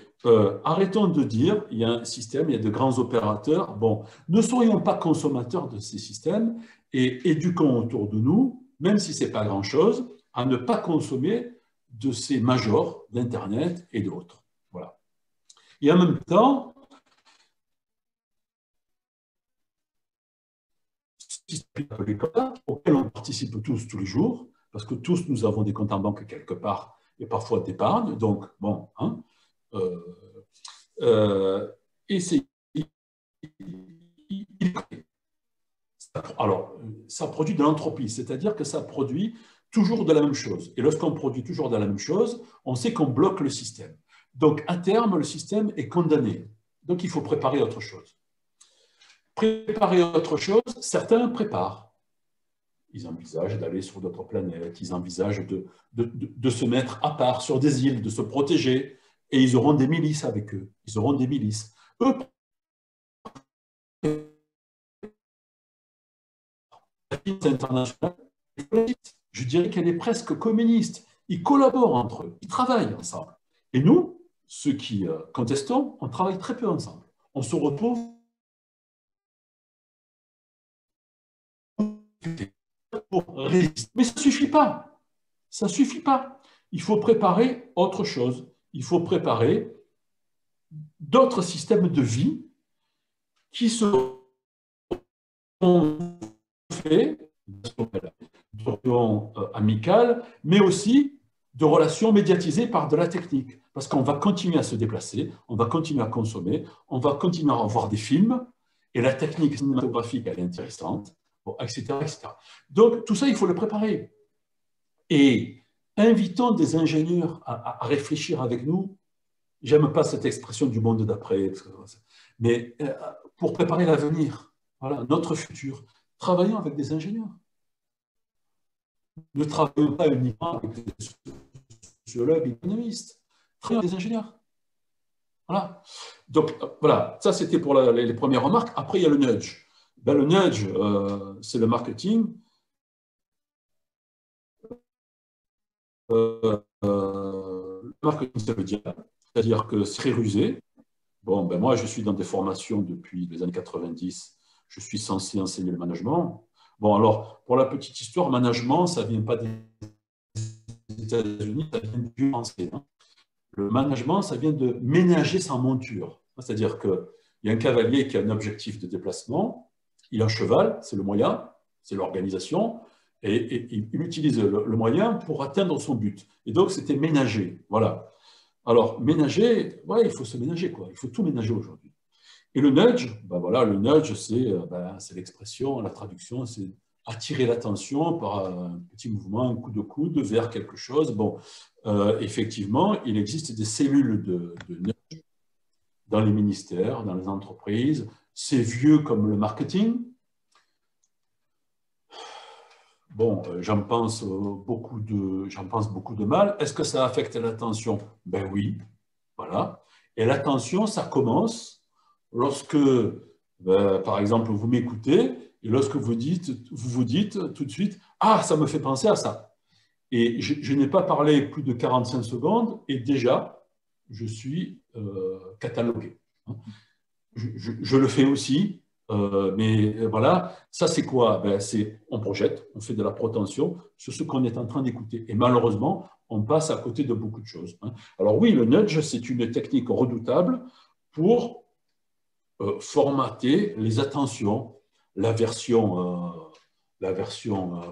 arrêtons de dire, il y a un système, il y a de grands opérateurs, bon, ne soyons pas consommateurs de ces systèmes et éduquons autour de nous, même si ce n'est pas grand-chose, à ne pas consommer de ces majors d'Internet et d'autres. Voilà. Et en même temps, auquel on participe tous les jours, parce que tous nous avons des comptes en banque quelque part et parfois d'épargne, donc bon, hein, et c'est Alors, ça produit de l'entropie, c'est-à-dire que ça produit toujours de la même chose. Et lorsqu'on produit toujours de la même chose, on sait qu'on bloque le système. Donc, à terme, le système est condamné. Donc, il faut préparer autre chose. Préparer autre chose, certains préparent. Ils envisagent d'aller sur d'autres planètes, ils envisagent de se mettre à part sur des îles, de se protéger, et ils auront des milices avec eux. Ils auront des milices. Eux, internationale, je dirais qu'elle est presque communiste. Ils collaborent entre eux, ils travaillent ensemble. Et nous, ceux qui contestons, on travaille très peu ensemble. On se retrouve pour résister. Mais ça ne suffit pas. Ça ne suffit pas. Il faut préparer autre chose. Il faut préparer d'autres systèmes de vie qui seront faits de relations amicales, mais aussi de relations médiatisées par de la technique. Parce qu'on va continuer à se déplacer, on va continuer à consommer, on va continuer à voir des films, et la technique cinématographique, elle est intéressante, bon, etc., etc. Donc, tout ça, il faut le préparer. Et invitons des ingénieurs à réfléchir avec nous. J'aime pas cette expression du monde d'après, mais pour préparer l'avenir, voilà, notre futur, travaillons avec des ingénieurs. Ne travaillons pas uniquement avec des sociologues, économistes, travaillons avec des ingénieurs. Voilà. Donc, voilà, ça c'était pour les premières remarques. Après, il y a le nudge. Ben, le nudge, c'est le marketing. Le marketing, ça veut dire, c'est-à-dire que c'est très rusé. Bon, ben moi, je suis dans des formations depuis les années 90. Je suis censé enseigner le management. Bon, alors, pour la petite histoire, management, ça ne vient pas des États-Unis, ça vient du français. Hein. Le management, ça vient de ménager sa monture. C'est-à-dire qu'il y a un cavalier qui a un objectif de déplacement, il a un cheval, c'est le moyen, c'est l'organisation, et il utilise le moyen pour atteindre son but. Et donc, c'était ménager. Voilà. Alors, ménager, ouais, il faut se ménager, quoi. Il faut tout ménager aujourd'hui. Et le nudge, ben voilà, le nudge, c'est l'expression, la traduction, c'est attirer l'attention par un petit mouvement, un coup de coude vers quelque chose. Bon, effectivement, il existe des cellules de nudge dans les ministères, dans les entreprises. C'est vieux comme le marketing. Bon, j'en pense beaucoup de mal. Est-ce que ça affecte l'attention? Ben oui, voilà. Et l'attention, ça commence lorsque, par exemple, vous m'écoutez et lorsque vous vous dites tout de suite, ah, ça me fait penser à ça. Et je n'ai pas parlé plus de 45 secondes et déjà, je suis catalogué. Je le fais aussi. Mais voilà, ça c'est quoi? Ben, on projette, on fait de la protension sur ce qu'on est en train d'écouter. Et malheureusement, on passe à côté de beaucoup de choses. Hein. Alors oui, le nudge, c'est une technique redoutable pour formater les attentions. La version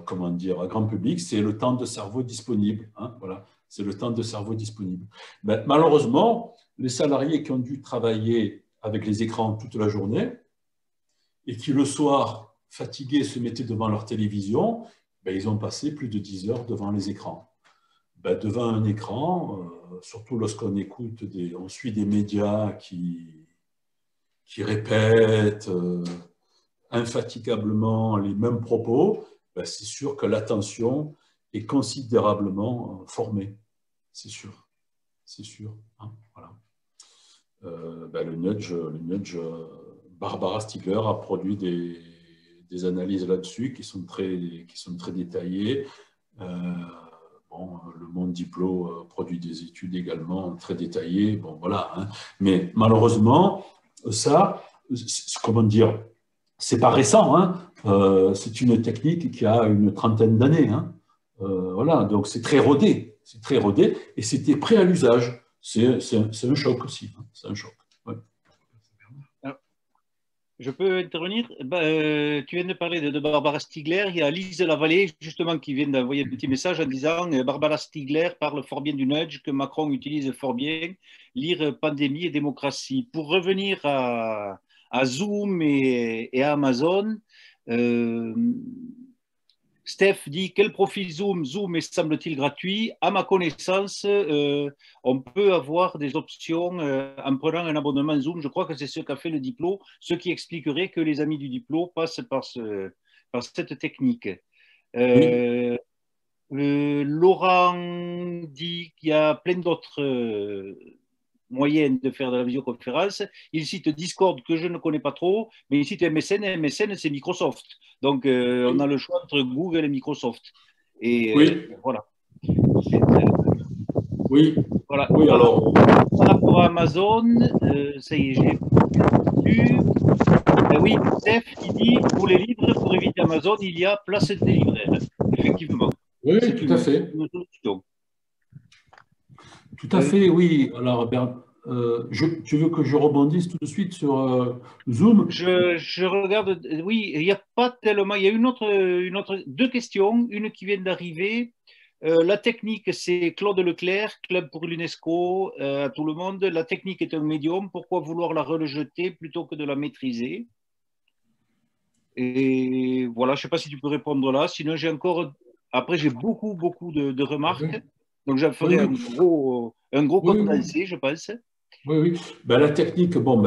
comment dire, grand public, c'est le temps de cerveau disponible. Hein, voilà, c'est le temps de cerveau disponible. Ben, malheureusement, les salariés qui ont dû travailler avec les écrans toute la journée, et qui le soir, fatigués, se mettaient devant leur télévision, ben, ils ont passé plus de 10 heures devant les écrans. Ben, devant un écran, surtout lorsqu'on écoute, on suit des médias qui répètent infatigablement les mêmes propos, ben, c'est sûr que l'attention est considérablement formée. C'est sûr. C'est sûr. Hein, voilà. Ben, le nudge Barbara Stiegler a produit des analyses là-dessus qui sont très détaillées. Bon, le Monde Diplo produit des études également très détaillées. Bon, voilà. Hein. Mais malheureusement, ça, comment dire, c'est pas récent. Hein. C'est une technique qui a une trentaine d'années. Hein. Voilà. Donc c'est très rodé. C'est très rodé et c'était prêt à l'usage. C'est un choc aussi. Hein. C'est un choc. Ouais. Je peux intervenir? Tu viens de parler de Barbara Stiegler. Il y a Lise Lavallée, justement, qui vient d'envoyer un petit message en disant Barbara Stiegler parle fort bien du nudge, que Macron utilise fort bien. Lire Pandémie et démocratie. Pour revenir à Zoom et à Amazon, Steph dit quel profil Zoom? Zoom est semble-t-il gratuit. À ma connaissance, on peut avoir des options en prenant un abonnement Zoom. Je crois que c'est ce qu'a fait le Diplo, ce qui expliquerait que les amis du Diplo passent par cette technique. Oui. Laurent dit qu'il y a plein d'autres moyens de faire de la visioconférence. Il cite Discord que je ne connais pas trop, mais il cite MSN et MSN c'est Microsoft. Donc on a le choix entre Google et Microsoft. Et Oui. voilà. Oui. Voilà. Oui, alors. Par rapport à Amazon, ça y est, j'ai vu. Oui, Steph qui dit pour les livres, pour éviter Amazon, il y a Place des libraires. Effectivement. Oui, C'est tout à fait. une solution. Tout à fait, oui. Alors, tu veux que je rebondisse tout de suite sur Zoom? Je regarde, oui, il n'y a pas tellement. Il y a deux questions, une qui vient d'arriver. La technique, c'est Claude Leclerc, Club pour l'UNESCO, à tout le monde. La technique est un médium. Pourquoi vouloir la rejeter plutôt que de la maîtriser? Et voilà, je ne sais pas si tu peux répondre là. Sinon, j'ai encore. Après, j'ai beaucoup de remarques. Donc, j'en ferai Oui. un gros Oui, condensé, je pense. Oui, oui. Ben, la technique, bon,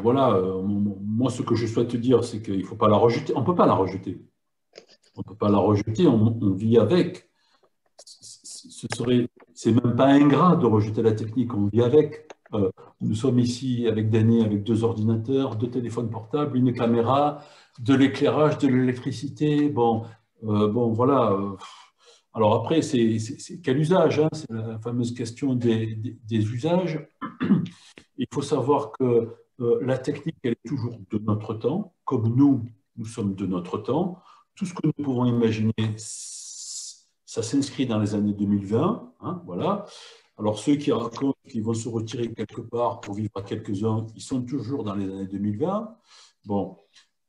voilà, moi, ce que je souhaite te dire, c'est qu'il ne faut pas la rejeter. On ne peut pas la rejeter. On ne peut pas la rejeter, on vit avec. C'est même pas ingrat de rejeter la technique, on vit avec. Nous sommes ici avec Danny, avec 2 ordinateurs, 2 téléphones portables, une caméra, de l'éclairage, de l'électricité. Bon, voilà. Alors après, c'est quel usage, hein? C'est la fameuse question des usages. Il faut savoir que la technique, elle est toujours de notre temps, comme nous sommes de notre temps. Tout ce que nous pouvons imaginer, ça s'inscrit dans les années 2020. Hein, voilà. Alors ceux qui racontent qu'ils vont se retirer quelque part pour vivre à quelques-uns, ils sont toujours dans les années 2020. Bon,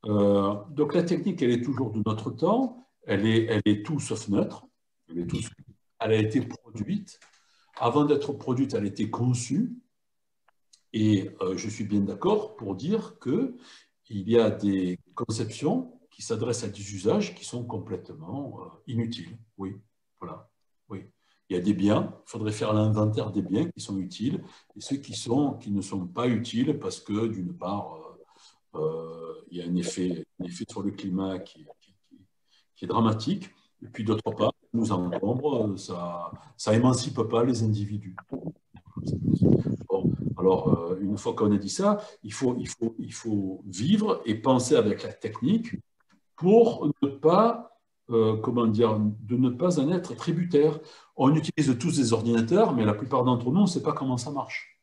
donc la technique, elle est toujours de notre temps. Elle est tout sauf neutre. Elle a été produite. Avant d'être produite, elle a été conçue. Et je suis bien d'accord pour dire qu'il y a des conceptions qui s'adressent à des usages qui sont complètement inutiles. Oui, voilà. Oui. Il y a des biens, il faudrait faire l'inventaire des biens qui sont utiles et ceux qui ne sont pas utiles parce que, d'une part, il y a un effet sur le climat qui est dramatique, et puis d'autre part, ça nous encombre, ça émancipe pas les individus. Bon, alors, une fois qu'on a dit ça, il faut vivre et penser avec la technique pour ne pas, de ne pas en être tributaire. On utilise tous des ordinateurs, mais la plupart d'entre nous, on ne sait pas comment ça marche.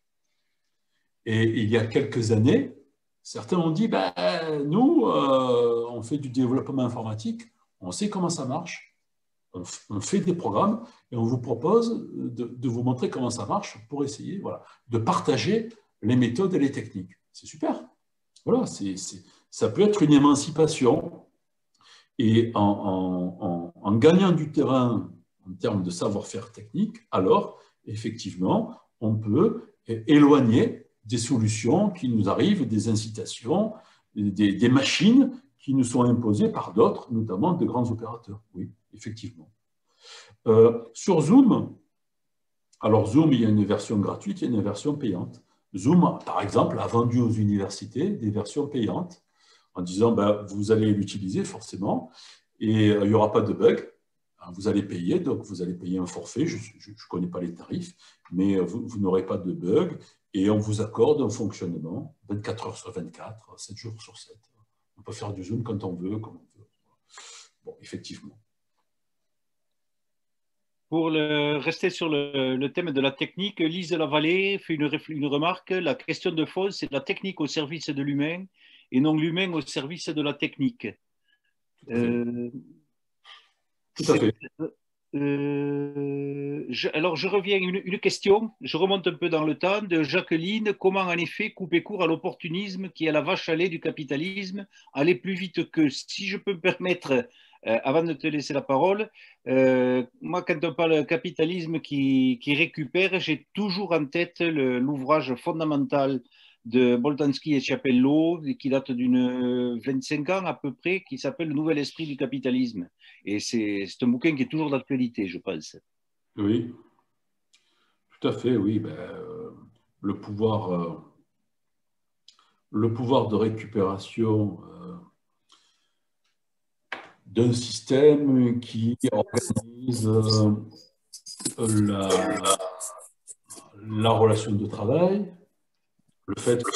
Et il y a quelques années, certains ont dit, nous, on fait du développement informatique, on sait comment ça marche. On fait des programmes et on vous propose de vous montrer comment ça marche pour essayer de partager les méthodes et les techniques. C'est super. Voilà, ça peut être une émancipation. Et en gagnant du terrain en termes de savoir-faire technique, alors, effectivement, on peut éloigner des solutions qui nous arrivent, des incitations, des machines qui nous sont imposées par d'autres, notamment de grands opérateurs. Oui, effectivement. Sur Zoom, alors Zoom, il y a une version gratuite, il y a une version payante. Zoom, par exemple, a vendu aux universités des versions payantes en disant vous allez l'utiliser forcément et il n'y aura pas de bug. Vous allez payer, donc vous allez payer un forfait. Je ne connais pas les tarifs, mais vous n'aurez pas de bug et on vous accorde un fonctionnement 24 heures sur 24, 7 jours sur 7. On peut faire du Zoom quand on veut, comme on veut. Bon, effectivement. Pour rester sur le thème de la technique, Lise Lavallée fait une remarque. La question de fond, c'est la technique au service de l'humain et non l'humain au service de la technique. Tout à fait. Alors, je reviens à une question, je remonte un peu dans le temps, de Jacqueline. Comment, en effet, couper court à l'opportunisme qui est la vache à lait du capitalisme, aller plus vite que, si je peux me permettre, avant de te laisser la parole, moi, quand on parle de capitalisme qui récupère, j'ai toujours en tête l'ouvrage fondamental de Boltanski et Chiapello, qui date d'une 25 ans à peu près, qui s'appelle Le Nouvel Esprit du Capitalisme. Et c'est un bouquin qui est toujours d'actualité, je pense. Oui, tout à fait, oui. Ben, le pouvoir de récupération d'un système qui organise la relation de travail, le fait que...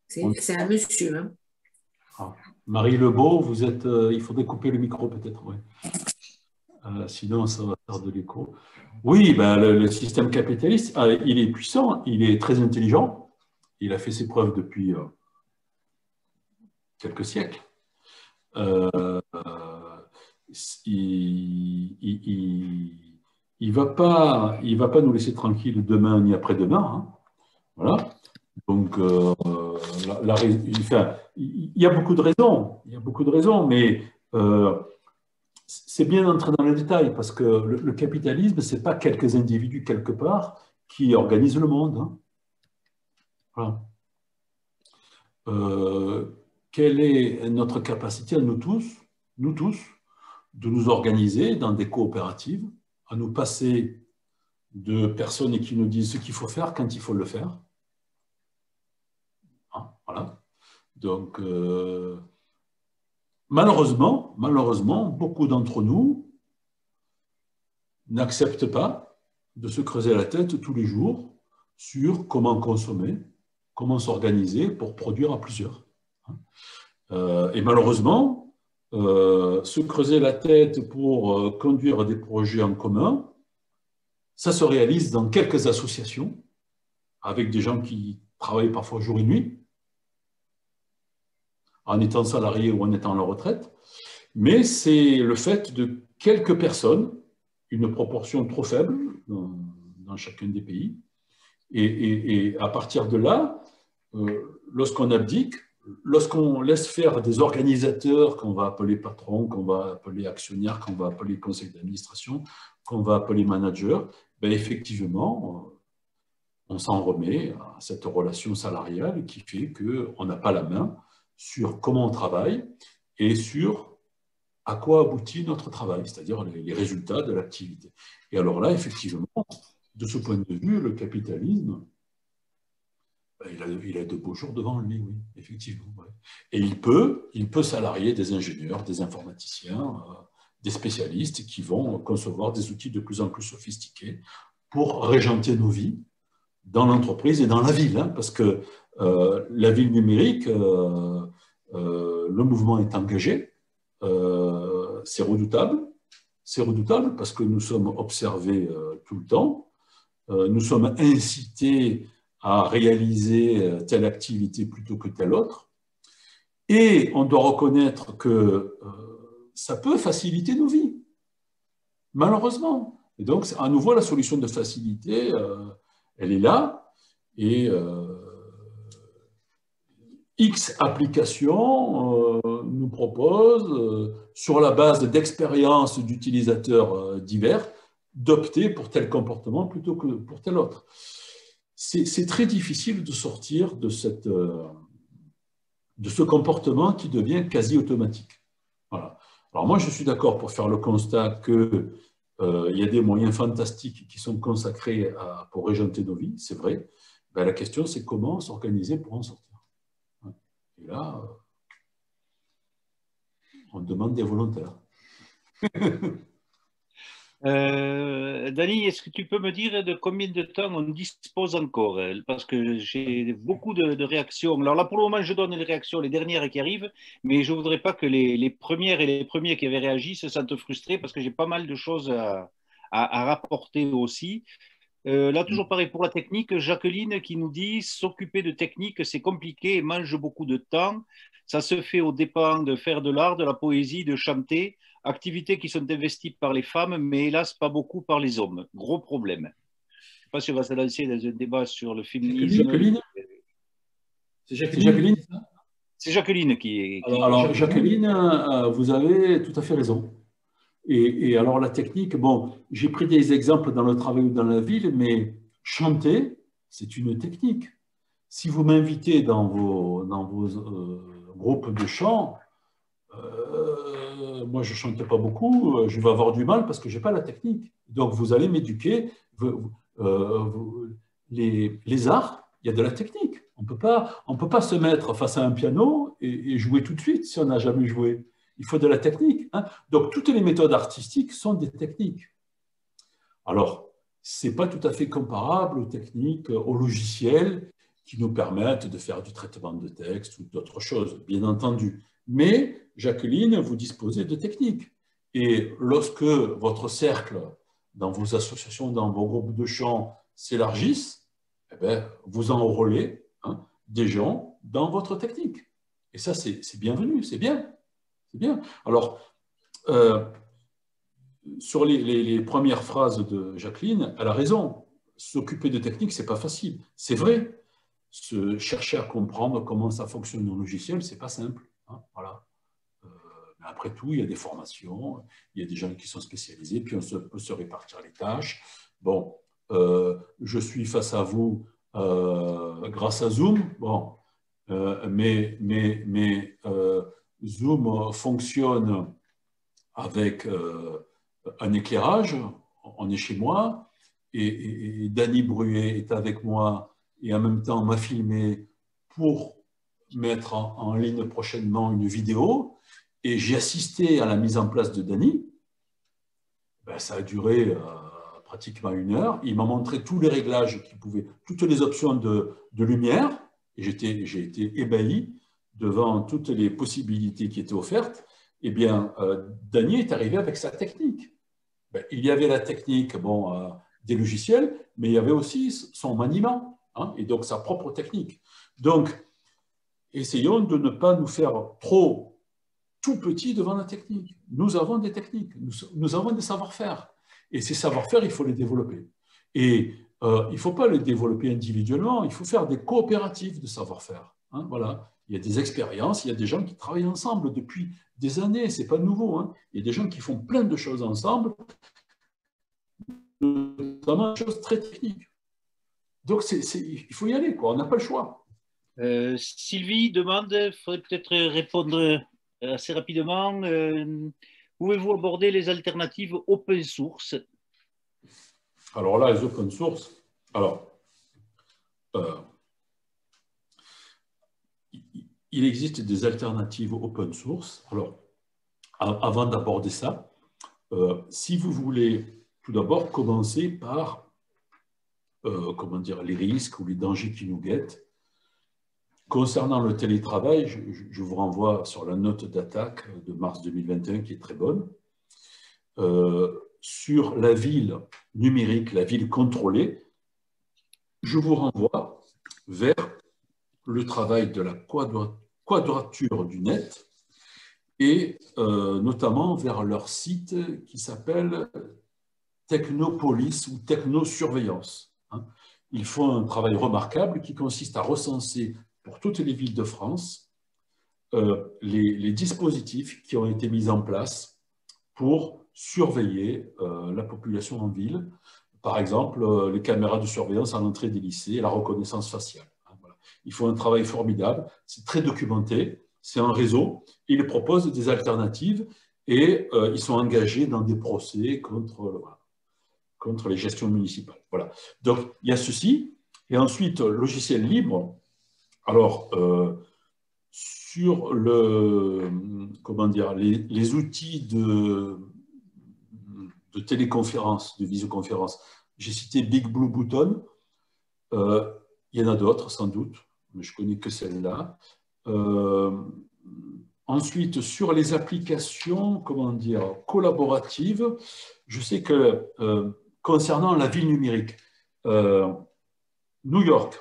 C'est un monsieur. Hein. Ah. Marie Lebeau, vous êtes... il faudrait couper le micro peut-être, oui. Sinon, ça va faire de l'écho. Oui, ben, le système capitaliste, il est puissant, il est très intelligent, il a fait ses preuves depuis quelques siècles. Il va pas nous laisser tranquilles demain ni après-demain. Hein. Voilà. Donc, il y a beaucoup de raisons. Il y a beaucoup de raisons, mais c'est bien d'entrer dans le détail parce que le capitalisme, c'est pas quelques individus quelque part qui organisent le monde. Hein. Voilà. Quelle est notre capacité à nous tous, de nous organiser dans des coopératives, à nous passer de personnes qui nous disent ce qu'il faut faire quand il faut le faire. Hein, voilà. Donc, malheureusement, beaucoup d'entre nous n'acceptent pas de se creuser la tête tous les jours sur comment consommer, comment s'organiser pour produire à plusieurs. Et malheureusement, se creuser la tête pour conduire des projets en commun, ça se réalise dans quelques associations, avec des gens qui travaillent parfois jour et nuit, en étant salariés ou en étant à la retraite, mais c'est le fait de quelques personnes, une proportion trop faible dans chacun des pays, et à partir de là, lorsqu'on abdique, lorsqu'on laisse faire des organisateurs qu'on va appeler patrons, qu'on va appeler actionnaires, qu'on va appeler conseil d'administration, qu'on va appeler managers, ben effectivement, on s'en remet à cette relation salariale qui fait qu'on n'a pas la main sur comment on travaille et sur à quoi aboutit notre travail, c'est-à-dire les résultats de l'activité. Et alors là, effectivement, de ce point de vue, le capitalisme, il a de beaux jours devant lui, oui, effectivement. Ouais. Et il peut salarier des ingénieurs, des informaticiens, des spécialistes qui vont concevoir des outils de plus en plus sophistiqués pour régenter nos vies dans l'entreprise et dans la ville. Hein, parce que la ville numérique, le mouvement est engagé, c'est redoutable. C'est redoutable parce que nous sommes observés tout le temps. Nous sommes incités à réaliser telle activité plutôt que telle autre. Et on doit reconnaître que ça peut faciliter nos vies, malheureusement. Et donc, à nouveau, la solution de facilité, elle est là. Et X applications nous proposent, sur la base d'expériences d'utilisateurs divers, d'opter pour tel comportement plutôt que pour tel autre. C'est très difficile de sortir de ce comportement qui devient quasi automatique. Voilà. Alors moi, je suis d'accord pour faire le constat qu'il y a des moyens fantastiques qui sont consacrés pour régenter nos vies, c'est vrai. Ben, la question, c'est comment s'organiser pour en sortir. Et là, on demande des volontaires. Dany, est-ce que tu peux me dire de combien de temps on dispose encore? Parce que j'ai beaucoup de réactions. Alors là, pour le moment, je donne les réactions, les dernières qui arrivent, mais je ne voudrais pas que les premières et les premiers qui avaient réagi se sentent frustrés parce que j'ai pas mal de choses à rapporter aussi. Là, toujours pareil pour la technique, Jacqueline qui nous dit s'occuper de technique, c'est compliqué et mange beaucoup de temps. Ça se fait aux dépens de faire de l'art, de la poésie, de chanter. Activités qui sont investies par les femmes, mais hélas pas beaucoup par les hommes. Gros problème. Je ne sais pas si on va se lancer dans un débat sur le féminisme. Jacqueline. C'est Jacqueline, c'est ça? C'est Jacqueline qui est. Alors Jacqueline, vous avez tout à fait raison. Et alors la technique, bon, j'ai pris des exemples dans le travail ou dans la ville, mais chanter, c'est une technique. si vous m'invitez dans vos groupes de chant, moi je ne chante pas beaucoup, je vais avoir du mal parce que je n'ai pas la technique. Donc vous allez m'éduquer. Les arts, il y a de la technique. On ne peut pas se mettre face à un piano et jouer tout de suite si on n'a jamais joué. Il faut de la technique. Hein. Donc toutes les méthodes artistiques sont des techniques. Alors, ce n'est pas tout à fait comparable aux techniques, aux logiciels qui nous permettent de faire du traitement de texte ou d'autres choses, bien entendu. Mais, Jacqueline, vous disposez de techniques. Et lorsque votre cercle, dans vos associations, dans vos groupes de chant, s'élargissent, eh bien, vous enrôlez des gens dans votre technique. Et ça, c'est bienvenu, c'est bien. C'est bien. Alors, sur les premières phrases de Jacqueline, elle a raison. S'occuper de technique, ce n'est pas facile. C'est vrai. Chercher à comprendre comment ça fonctionne dans le logiciel, ce n'est pas simple. Hein, voilà. Mais après tout, il y a des formations, il y a des gens qui sont spécialisés, puis on peut se répartir les tâches. Bon, je suis face à vous grâce à Zoom. Bon, mais Zoom fonctionne avec un éclairage. On est chez moi et Dany Bruet est avec moi et en même temps m'a filmé pour mettre en ligne prochainement une vidéo. Et j'ai assisté à la mise en place de Dany. Ben, ça a duré pratiquement 1 heure. Il m'a montré tous les réglages qu'il pouvait, toutes les options de lumière. Et j'ai été ébahi devant toutes les possibilités qui étaient offertes. Eh bien, Dany est arrivé avec sa technique. Ben, il y avait la technique des logiciels, mais il y avait aussi son maniement, hein, et donc sa propre technique. Donc, essayons de ne pas nous faire tout petit devant la technique. Nous avons des techniques, nous avons des savoir-faire. Et ces savoir-faire, il faut les développer. Et il ne faut pas les développer individuellement, il faut faire des coopératives de savoir-faire. Hein, voilà. Il y a des expériences, il y a des gens qui travaillent ensemble depuis des années, ce n'est pas nouveau. Hein. Il y a des gens qui font plein de choses ensemble, notamment des choses très techniques. Donc, il faut y aller, quoi. On n'a pas le choix. Sylvie demande, il faudrait peut-être répondre assez rapidement. Pouvez-vous aborder les alternatives open source? Alors là, les open source, il existe des alternatives open source. Alors, avant d'aborder ça, si vous voulez tout d'abord commencer par les risques ou les dangers qui nous guettent. Concernant le télétravail, je vous renvoie sur la note d'attaque de mars 2021 qui est très bonne. Sur la ville numérique, la ville contrôlée, je vous renvoie vers le travail de la quadrature du net et notamment vers leur site qui s'appelle Technopolis ou Technosurveillance. Ils font un travail remarquable qui consiste à recenser pour toutes les villes de France les dispositifs qui ont été mis en place pour surveiller la population en ville. Par exemple, les caméras de surveillance à l'entrée des lycées et la reconnaissance faciale. Voilà. Ils font un travail formidable, c'est très documenté, c'est un réseau. Ils proposent des alternatives et ils sont engagés dans des procès contre les gestions municipales. Voilà. Donc, il y a ceci. Et ensuite, logiciel libre. Alors, sur les outils de téléconférence, de visioconférence, j'ai cité Big Blue Button. Il y en a d'autres, sans doute, mais je ne connais que celle-là. Ensuite, sur les applications, collaboratives, je sais que concernant la ville numérique, New York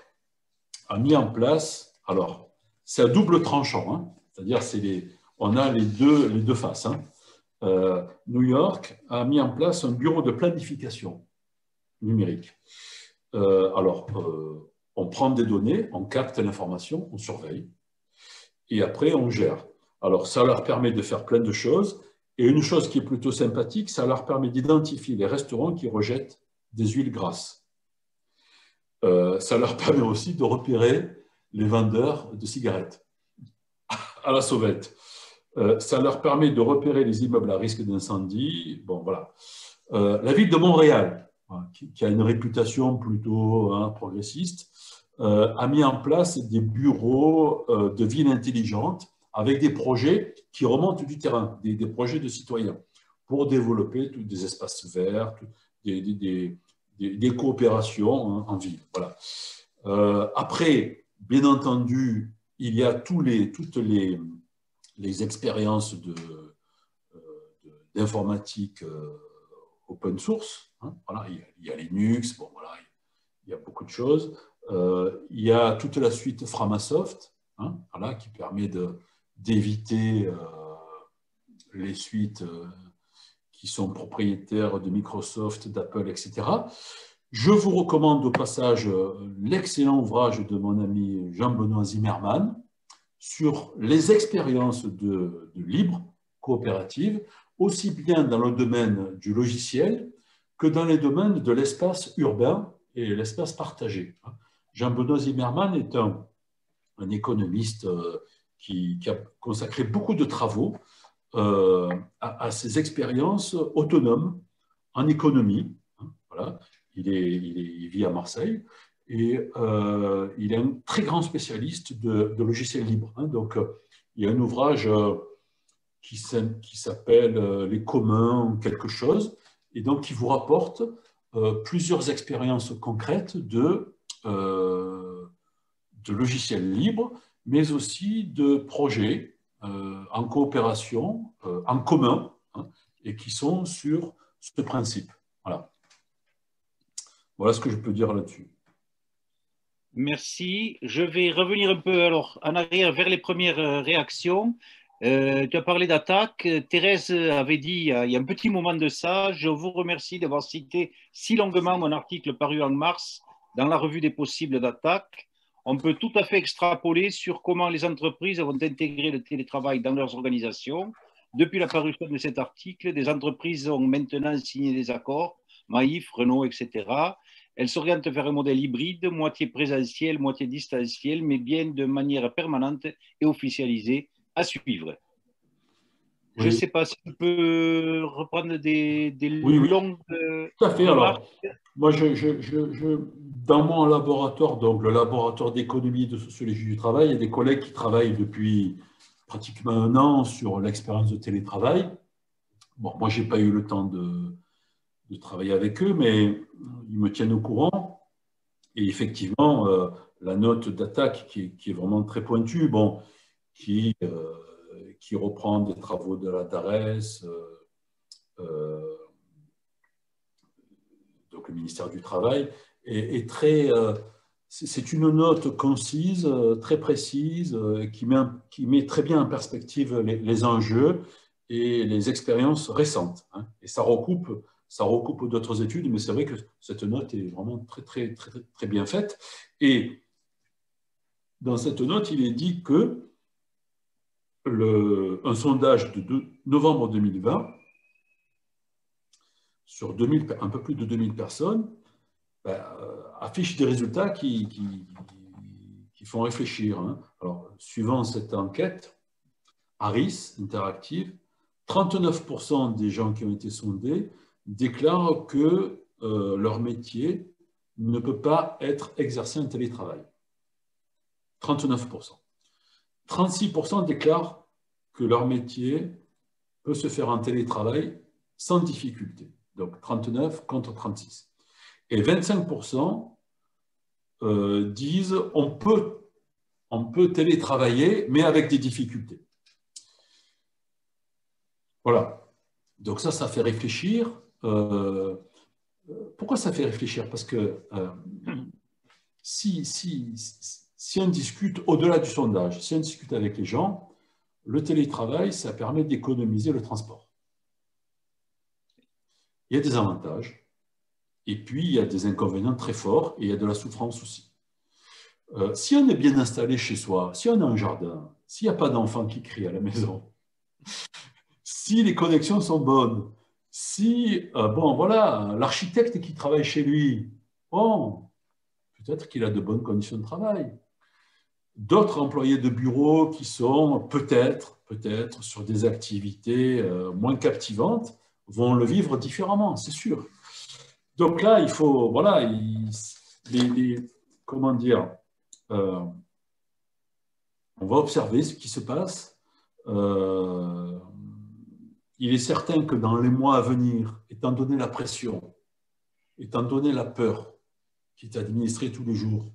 a mis en place, alors c'est à double tranchant, hein, c'est-à-dire on a les deux faces. Hein. New York a mis en place un bureau de planification numérique. On prend des données, on capte l'information, on surveille, et après on gère. Alors ça leur permet de faire plein de choses. Et une chose qui est plutôt sympathique, ça leur permet d'identifier les restaurants qui rejettent des huiles grasses. Ça leur permet aussi de repérer les vendeurs de cigarettes à la sauvette. Ça leur permet de repérer les immeubles à risque d'incendie. Bon, voilà. La ville de Montréal, qui a une réputation plutôt progressiste, a mis en place des bureaux de ville intelligente avec des projets qui remontent du terrain, des projets de citoyens, pour développer tous des espaces verts, des coopérations en ville. Voilà. Après, bien entendu, il y a toutes les expériences d'informatique open source. Voilà, il y a Linux, bon, voilà, il y a beaucoup de choses. Il y a toute la suite Framasoft, voilà, qui permet d'éviter les suites qui sont propriétaires de Microsoft, d'Apple, etc. Je vous recommande au passage l'excellent ouvrage de mon ami Jean-Benoît Zimmermann sur les expériences de libre coopérative, aussi bien dans le domaine du logiciel que dans les domaines de l'espace urbain et l'espace partagé. Jean-Benoît Zimmermann est un économiste qui a consacré beaucoup de travaux à ces expériences autonomes en économie. Voilà. Il vit à Marseille et il est un très grand spécialiste de logiciels libres. Donc, il y a un ouvrage qui s'appelle Les communs quelque chose, et donc qui vous rapporte plusieurs expériences concrètes de logiciels libres, mais aussi de projets en coopération, en commun, et qui sont sur ce principe. Voilà. Voilà ce que je peux dire là-dessus. Merci. Je vais revenir un peu alors en arrière vers les premières réactions. Tu as parlé d'attaque. Thérèse avait dit il y a un petit moment de ça, je vous remercie d'avoir cité si longuement mon article paru en mars dans la revue des possibles d'attaque. On peut tout à fait extrapoler sur comment les entreprises vont intégrer le télétravail dans leurs organisations. Depuis la parution de cet article, des entreprises ont maintenant signé des accords, Maïf, Renault, etc. Elles s'orientent vers un modèle hybride, moitié présentiel, moitié distanciel, mais bien de manière permanente et officialisée à suivre. Oui. Je ne sais pas si tu peux reprendre des longues tout à fait. Alors, moi, dans mon laboratoire, donc le laboratoire d'économie et de sociologie du travail, il y a des collègues qui travaillent depuis pratiquement 1 an sur l'expérience de télétravail. Bon, moi, je n'ai pas eu le temps de travailler avec eux, mais ils me tiennent au courant. Et effectivement, la note d'attaque qui est vraiment très pointue, bon, qui reprend des travaux de la DARES, donc le ministère du Travail, est très... c'est une note concise, très précise, qui met très bien en perspective les enjeux et les expériences récentes. Et ça recoupe d'autres études, mais c'est vrai que cette note est vraiment très bien faite. Et dans cette note, il est dit que un sondage de novembre 2020 sur un peu plus de 2000 personnes affiche des résultats qui font réfléchir. Alors, suivant cette enquête, Harris Interactive, 39% des gens qui ont été sondés déclarent que leur métier ne peut pas être exercé en télétravail. 39%. 36% déclarent que leur métier peut se faire en télétravail sans difficulté. Donc 39 contre 36. Et 25% disent on peut télétravailler, mais avec des difficultés. Voilà. Donc ça fait réfléchir. Pourquoi ça fait réfléchir? Parce que si on discute au-delà du sondage, si on discute avec les gens, le télétravail, ça permet d'économiser le transport. Il y a des avantages, et puis il y a des inconvénients très forts, et il y a de la souffrance aussi. Si on est bien installé chez soi, si on a un jardin, s'il n'y a pas d'enfants qui crient à la maison, si les connexions sont bonnes, si, bon, voilà, l'architecte qui travaille chez lui, bon, peut-être qu'il a de bonnes conditions de travail. D'autres employés de bureau qui sont peut-être sur des activités moins captivantes vont le vivre différemment, c'est sûr. Donc là, il faut, voilà, comment dire, on va observer ce qui se passe. Il est certain que dans les mois à venir, étant donné la pression, étant donné la peur qui est administrée tous les jours,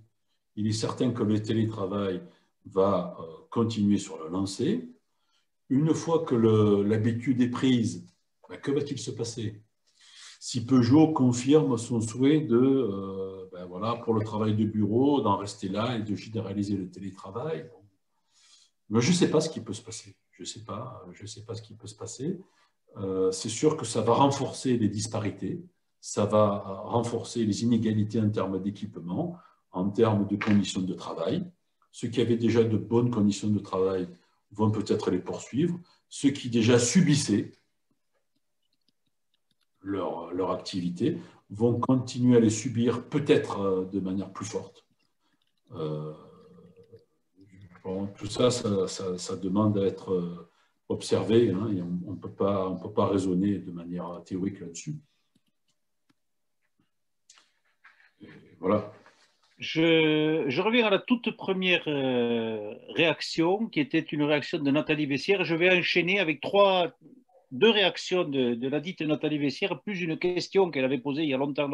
il est certain que le télétravail va continuer sur la lancée. Une fois que l'habitude est prise, ben, que va-t-il se passer? Si Peugeot confirme son souhait de, ben voilà, pour le travail de bureau, d'en rester là et de généraliser le télétravail, ben, je ne sais pas ce qui peut se passer. Je ne sais pas ce qui peut se passer. C'est sûr que ça va renforcer les disparités, ça va renforcer les inégalités en termes d'équipement, en termes de conditions de travail. Ceux qui avaient déjà de bonnes conditions de travail vont peut-être les poursuivre. Ceux qui déjà subissaient leur activité vont continuer à les subir peut-être de manière plus forte. Bon, tout ça, ça demande à être observé, hein, et on ne peut pas raisonner de manière théorique là-dessus. Voilà. Je reviens à la toute première réaction, qui était une réaction de Nathalie Vessière. Je vais enchaîner avec deux réactions de la dite Nathalie Vessière, plus une question qu'elle avait posée il y a longtemps.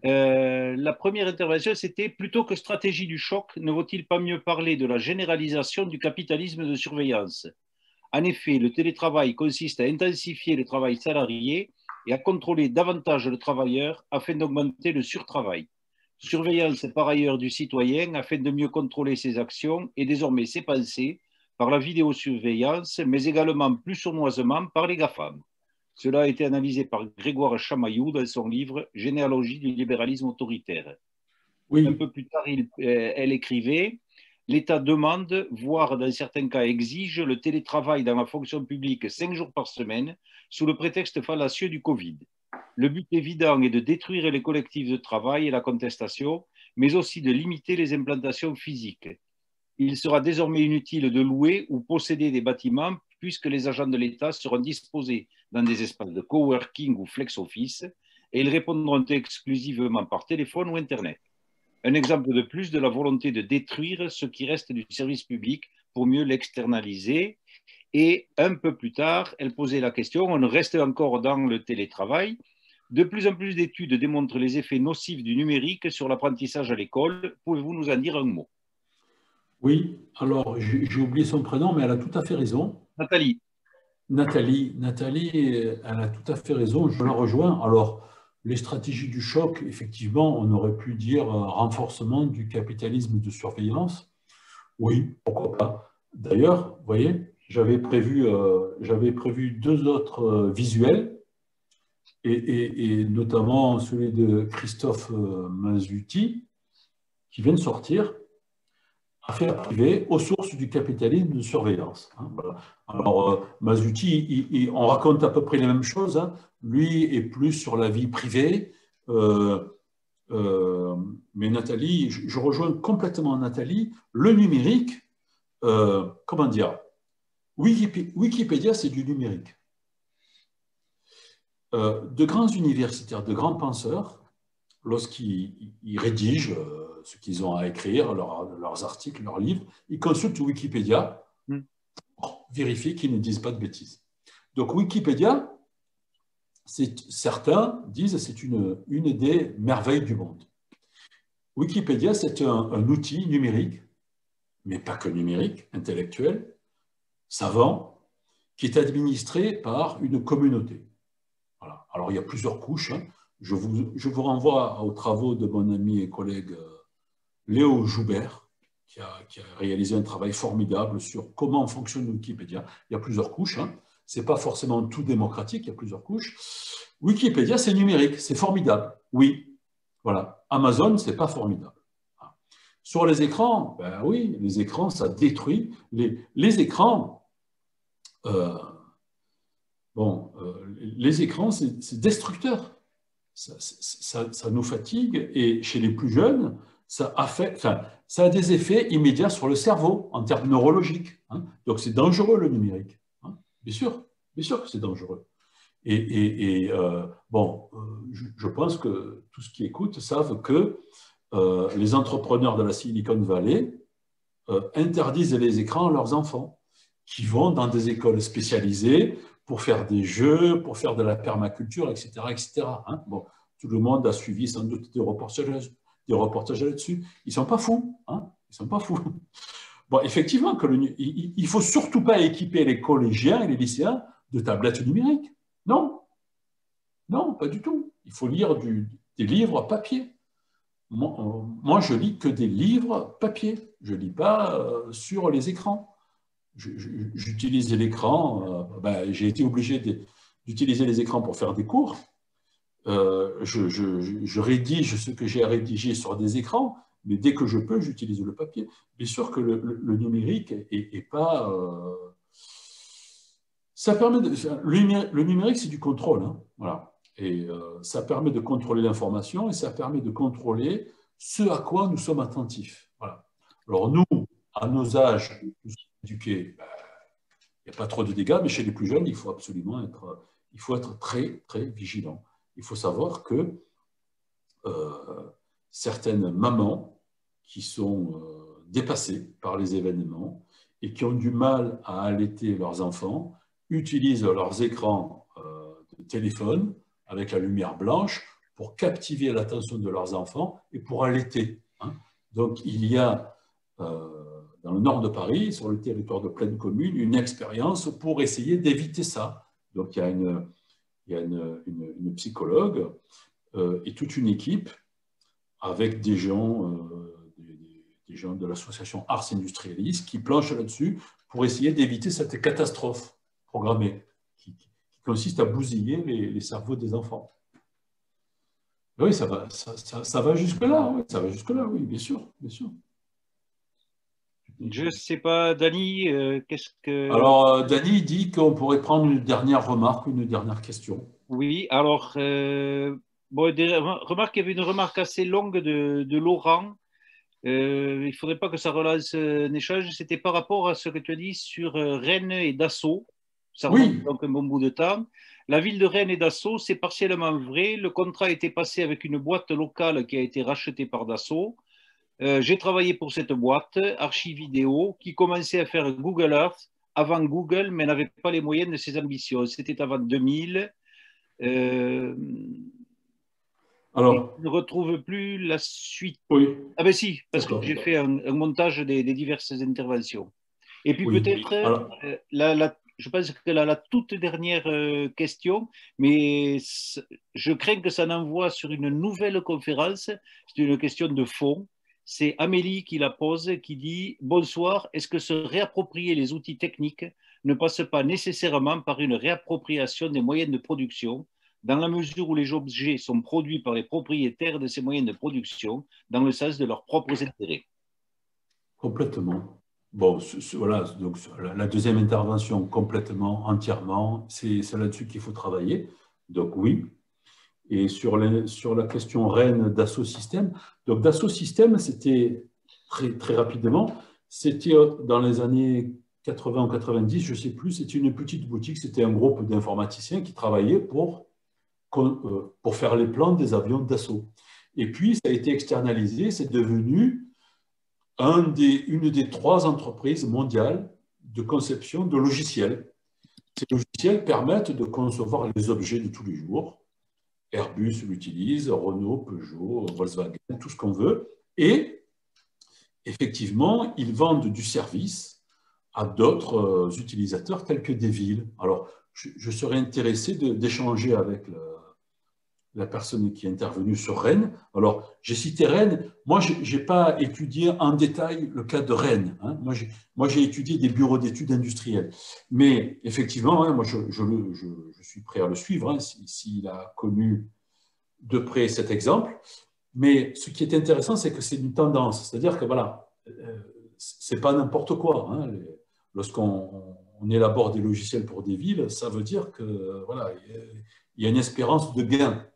La première intervention, c'était: plutôt que stratégie du choc, ne vaut-il pas mieux parler de la généralisation du capitalisme de surveillance? En effet, le télétravail consiste à intensifier le travail salarié et à contrôler davantage le travailleur afin d'augmenter le surtravail. Surveillance par ailleurs du citoyen afin de mieux contrôler ses actions et désormais ses pensées par la vidéosurveillance, mais également plus sournoisement par les GAFAM. Cela a été analysé par Grégoire Chamaillou dans son livre « Généalogie du libéralisme autoritaire ». Oui. Un peu plus tard, elle écrivait: l'État demande, voire dans certains cas exige, le télétravail dans la fonction publique 5 jours par semaine sous le prétexte fallacieux du Covid. Le but évident est de détruire les collectifs de travail et la contestation, mais aussi de limiter les implantations physiques. Il sera désormais inutile de louer ou posséder des bâtiments puisque les agents de l'État seront disposés dans des espaces de coworking ou flex-office et ils répondront exclusivement par téléphone ou Internet. Un exemple de plus de la volonté de détruire ce qui reste du service public pour mieux l'externaliser. Et un peu plus tard, elle posait la question: on reste encore dans le télétravail. De plus en plus d'études démontrent les effets nocifs du numérique sur l'apprentissage à l'école. Pouvez-vous nous en dire un mot? Oui, alors j'ai oublié son prénom, mais elle a tout à fait raison. Nathalie. Nathalie, elle a tout à fait raison, je la rejoins. Alors, les stratégies du choc, effectivement, on aurait pu dire renforcement du capitalisme de surveillance. Oui, pourquoi pas. D'ailleurs, vous voyez, j'avais prévu 2 autres visuels, et notamment celui de Christophe Masuti, qui vient de sortir, Affaires privées aux sources du capitalisme de surveillance. Hein, voilà. Alors, Masuti, on raconte à peu près les mêmes choses. Hein. Lui est plus sur la vie privée. Mais Nathalie, je rejoins complètement Nathalie. Le numérique, comment dire, Wikipédia, c'est du numérique. De grands universitaires, de grands penseurs, lorsqu'ils rédigent ce qu'ils ont à écrire, leurs articles, leurs livres, ils consultent Wikipédia pour vérifier qu'ils ne disent pas de bêtises. Donc Wikipédia, certains disent que c'est une des merveilles du monde. Wikipédia, c'est un outil numérique, mais pas que numérique, intellectuel, savant, qui est administré par une communauté. Voilà. Alors il y a plusieurs couches. Hein. Je vous renvoie aux travaux de mon ami et collègue Léo Joubert, qui a réalisé un travail formidable sur comment fonctionne Wikipédia. Il y a plusieurs couches. Hein. Ce n'est pas forcément tout démocratique, il y a plusieurs couches. Wikipédia, c'est numérique, c'est formidable. Oui, voilà. Amazon, ce n'est pas formidable. Sur les écrans, ben oui, les écrans, ça détruit. Les écrans, les écrans, c'est destructeur. Ça nous fatigue, et chez les plus jeunes, ça a des effets immédiats sur le cerveau en termes neurologiques. Hein. Donc, c'est dangereux le numérique. Hein. Bien sûr que c'est dangereux. Je pense que tous ceux qui écoutent savent que les entrepreneurs de la Silicon Valley interdisent les écrans à leurs enfants, qui vont dans des écoles spécialisées pour faire des jeux, pour faire de la permaculture, etc. etc. Hein. Bon, tout le monde a suivi sans doute des reportages là-dessus. Ils ne sont pas fous. Hein. Ils sont pas fous. Bon, effectivement, il ne faut surtout pas équiper les collégiens et les lycéens de tablettes numériques. Non, non, pas du tout. Il faut lire des livres papier. Moi, je lis que des livres papier. Je ne lis pas sur les écrans. J'utilise l'écran. J'ai été obligé d'utiliser les écrans pour faire des cours. Je rédige ce que j'ai à rédiger sur des écrans, mais dès que je peux, j'utilise le papier. Bien sûr que le numérique est pas... ça permet le numérique, c'est du contrôle. Hein, voilà. Et ça permet de contrôler l'information et ça permet de contrôler ce à quoi nous sommes attentifs. Voilà. Alors nous, à nos âges, nous sommes éduqués, il n'y a pas trop de dégâts, mais chez les plus jeunes, il faut absolument être très, très vigilant. Il faut savoir que certaines mamans qui sont dépassées par les événements et qui ont du mal à allaiter leurs enfants utilisent leurs écrans de téléphone avec la lumière blanche pour captiver l'attention de leurs enfants et pour allaiter. Hein. Donc, il y a dans le nord de Paris, sur le territoire de Plaine Commune, une expérience pour essayer d'éviter ça. Donc, il y a une psychologue et toute une équipe avec des gens de l'association Ars Industrialis qui planchent là-dessus pour essayer d'éviter cette catastrophe programmée qui consiste à bousiller les cerveaux des enfants. Oui, ça va jusque-là, oui, ça va jusque-là, oui, bien sûr, bien sûr. Je ne sais pas, Dany, qu'est-ce que... Alors, Dany dit qu'on pourrait prendre une dernière remarque, une dernière question. Oui, alors, remarque, il y avait une remarque assez longue de Laurent. Il ne faudrait pas que ça relance un échange. C'était par rapport à ce que tu as dit sur Rennes et Dassault. Ça remonte donc un bon bout de temps. La ville de Rennes et Dassault, c'est partiellement vrai. Le contrat a été passé avec une boîte locale qui a été rachetée par Dassault. J'ai travaillé pour cette boîte, Archividéo, qui commençait à faire Google Earth avant Google, mais n'avait pas les moyens de ses ambitions. C'était avant 2000. Alors, je ne retrouve plus la suite. Oui. Ah ben si, parce que j'ai fait un montage des diverses interventions. Et puis peut-être, je pense que la toute dernière question, mais je crains que ça n'envoie sur une nouvelle conférence. C'est une question de fond. C'est Amélie qui la pose, qui dit « Bonsoir, est-ce que se réapproprier les outils techniques ne passe pas nécessairement par une réappropriation des moyens de production, dans la mesure où les objets sont produits par les propriétaires de ces moyens de production, dans le sens de leurs propres intérêts ?» Complètement. Bon, voilà, donc la deuxième intervention, complètement, entièrement, c'est là-dessus qu'il faut travailler. Donc oui. Et sur la question Rennes Dassault Systèmes, donc Dassault Systèmes, c'était très, très rapidement, c'était dans les années 80 ou 90, je ne sais plus, c'était une petite boutique, c'était un groupe d'informaticiens qui travaillaient pour faire les plans des avions Dassault. Et puis, ça a été externalisé, c'est devenu une des 3 entreprises mondiales de conception de logiciels. Ces logiciels permettent de concevoir les objets de tous les jours. Airbus l'utilise, Renault, Peugeot, Volkswagen, tout ce qu'on veut. Et effectivement, ils vendent du service à d'autres utilisateurs tels que des villes. Alors, je serais intéressé d'échanger avec la personne qui est intervenue sur Rennes. Alors, j'ai cité Rennes. Moi, je n'ai pas étudié en détail le cas de Rennes. Hein. Moi, j'ai étudié des bureaux d'études industrielles. Mais effectivement, hein, moi, je suis prêt à le suivre hein, s'il a connu de près cet exemple. Mais ce qui est intéressant, c'est que c'est une tendance. C'est-à-dire que, voilà, ce n'est pas n'importe quoi. Hein. Lorsqu'on élabore des logiciels pour des villes, ça veut dire que, voilà, il y a une espérance de gain.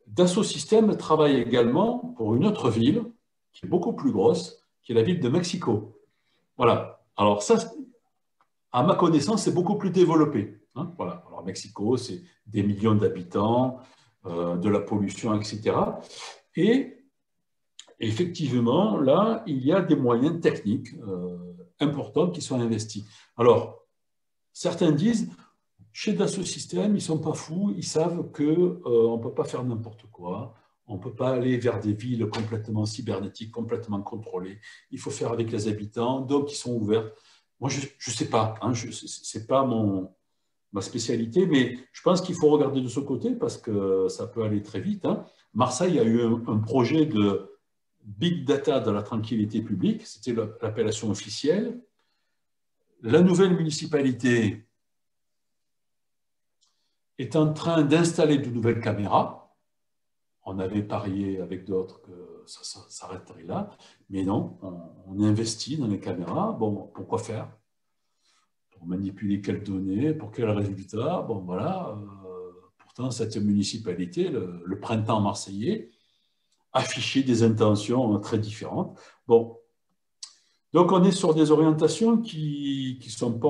Dassault Systèmes travaille également pour une autre ville qui est beaucoup plus grosse, qui est la ville de Mexico. Voilà. Alors ça, à ma connaissance, c'est beaucoup plus développé. Hein, voilà. Alors Mexico, c'est des millions d'habitants, de la pollution, etc. Et effectivement, là, il y a des moyens techniques importants qui sont investis. Alors, certains disent, chez Dassault Systèmes, ils ne sont pas fous, ils savent qu'on ne peut pas faire n'importe quoi, on ne peut pas aller vers des villes complètement cybernétiques, complètement contrôlées, il faut faire avec les habitants, donc ils sont ouverts. Moi, je ne sais pas, hein, ce n'est pas ma spécialité, mais je pense qu'il faut regarder de ce côté parce que ça peut aller très vite. Hein. Marseille a eu un projet de Big Data dans la tranquillité publique, c'était l'appellation officielle. La nouvelle municipalité est en train d'installer de nouvelles caméras. On avait parié avec d'autres que ça s'arrêterait là, mais non, on investit dans les caméras. Bon, pourquoi faire? Pour manipuler quelles données, pour quels résultats? Bon, voilà. Pourtant, cette municipalité, le printemps marseillais, affichait des intentions très différentes. Bon, donc on est sur des orientations qui ne sont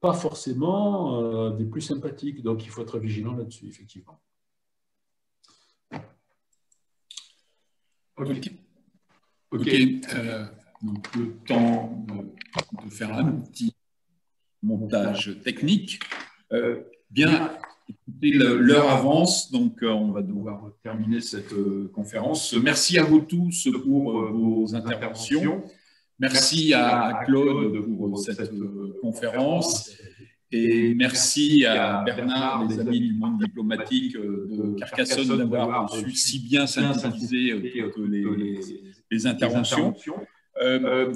pas forcément des plus sympathiques. Donc, il faut être vigilant là-dessus, effectivement. OK. Donc, le temps de faire un petit montage technique. Bien, écoutez, l'heure avance, donc on va devoir terminer cette conférence. Merci à vous tous pour vos interventions. Merci à Claude pour cette conférence. Et merci à Bernard, les amis du monde diplomatique de Carcassonne, d'avoir su si bien synthétiser toutes les interventions.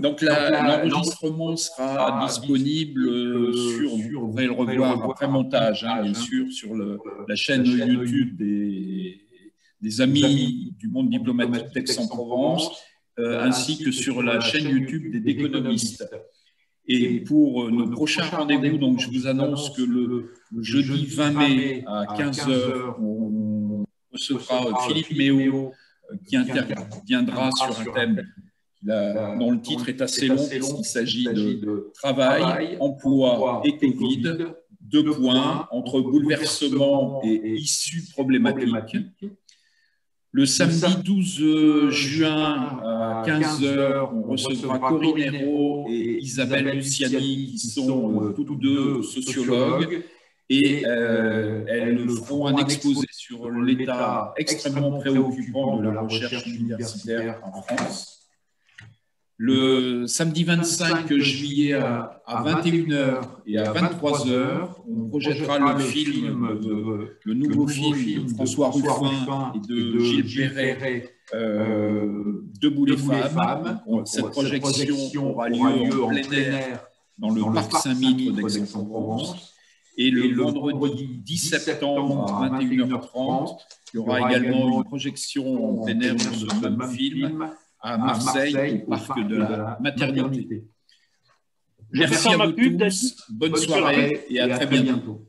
Donc l'enregistrement sera disponible sur, vous pourrez le revoir après montage, hein, bien sûr, sur la chaîne YouTube des amis du monde diplomatique d'Aix-en-Provence, ainsi que sur la chaîne YouTube des Déconomistes. Et pour nos prochains rendez-vous, donc je vous annonce que le jeudi 20 mai à 15 h, on recevra Philippe Méot qui interviendra sur un thème dont le titre est assez long, puisqu'il s'agit de travail, emploi et Covid, 2 points, entre bouleversement et issues problématiques. Le samedi 12 juin à 15 h, on recevra Corinne Hérault et Isabelle Luciani, qui sont toutes deux sociologues, et elles feront un exposé sur l'état extrêmement préoccupant de la recherche universitaire en France. Le samedi 25 juillet à 21 h et à 23 h, on projettera le nouveau film de François Ruffin et de Gilles Perret, Debout les femmes. Cette projection aura lieu en plein air dans le parc Saint-Mitre d'Aix-en-Provence. Et le vendredi 10 septembre à 21 h 30, il y aura également une projection en plein air de ce même film à Marseille, au parc de la Maternité. Merci à vous tous, bonne soirée et à très bientôt.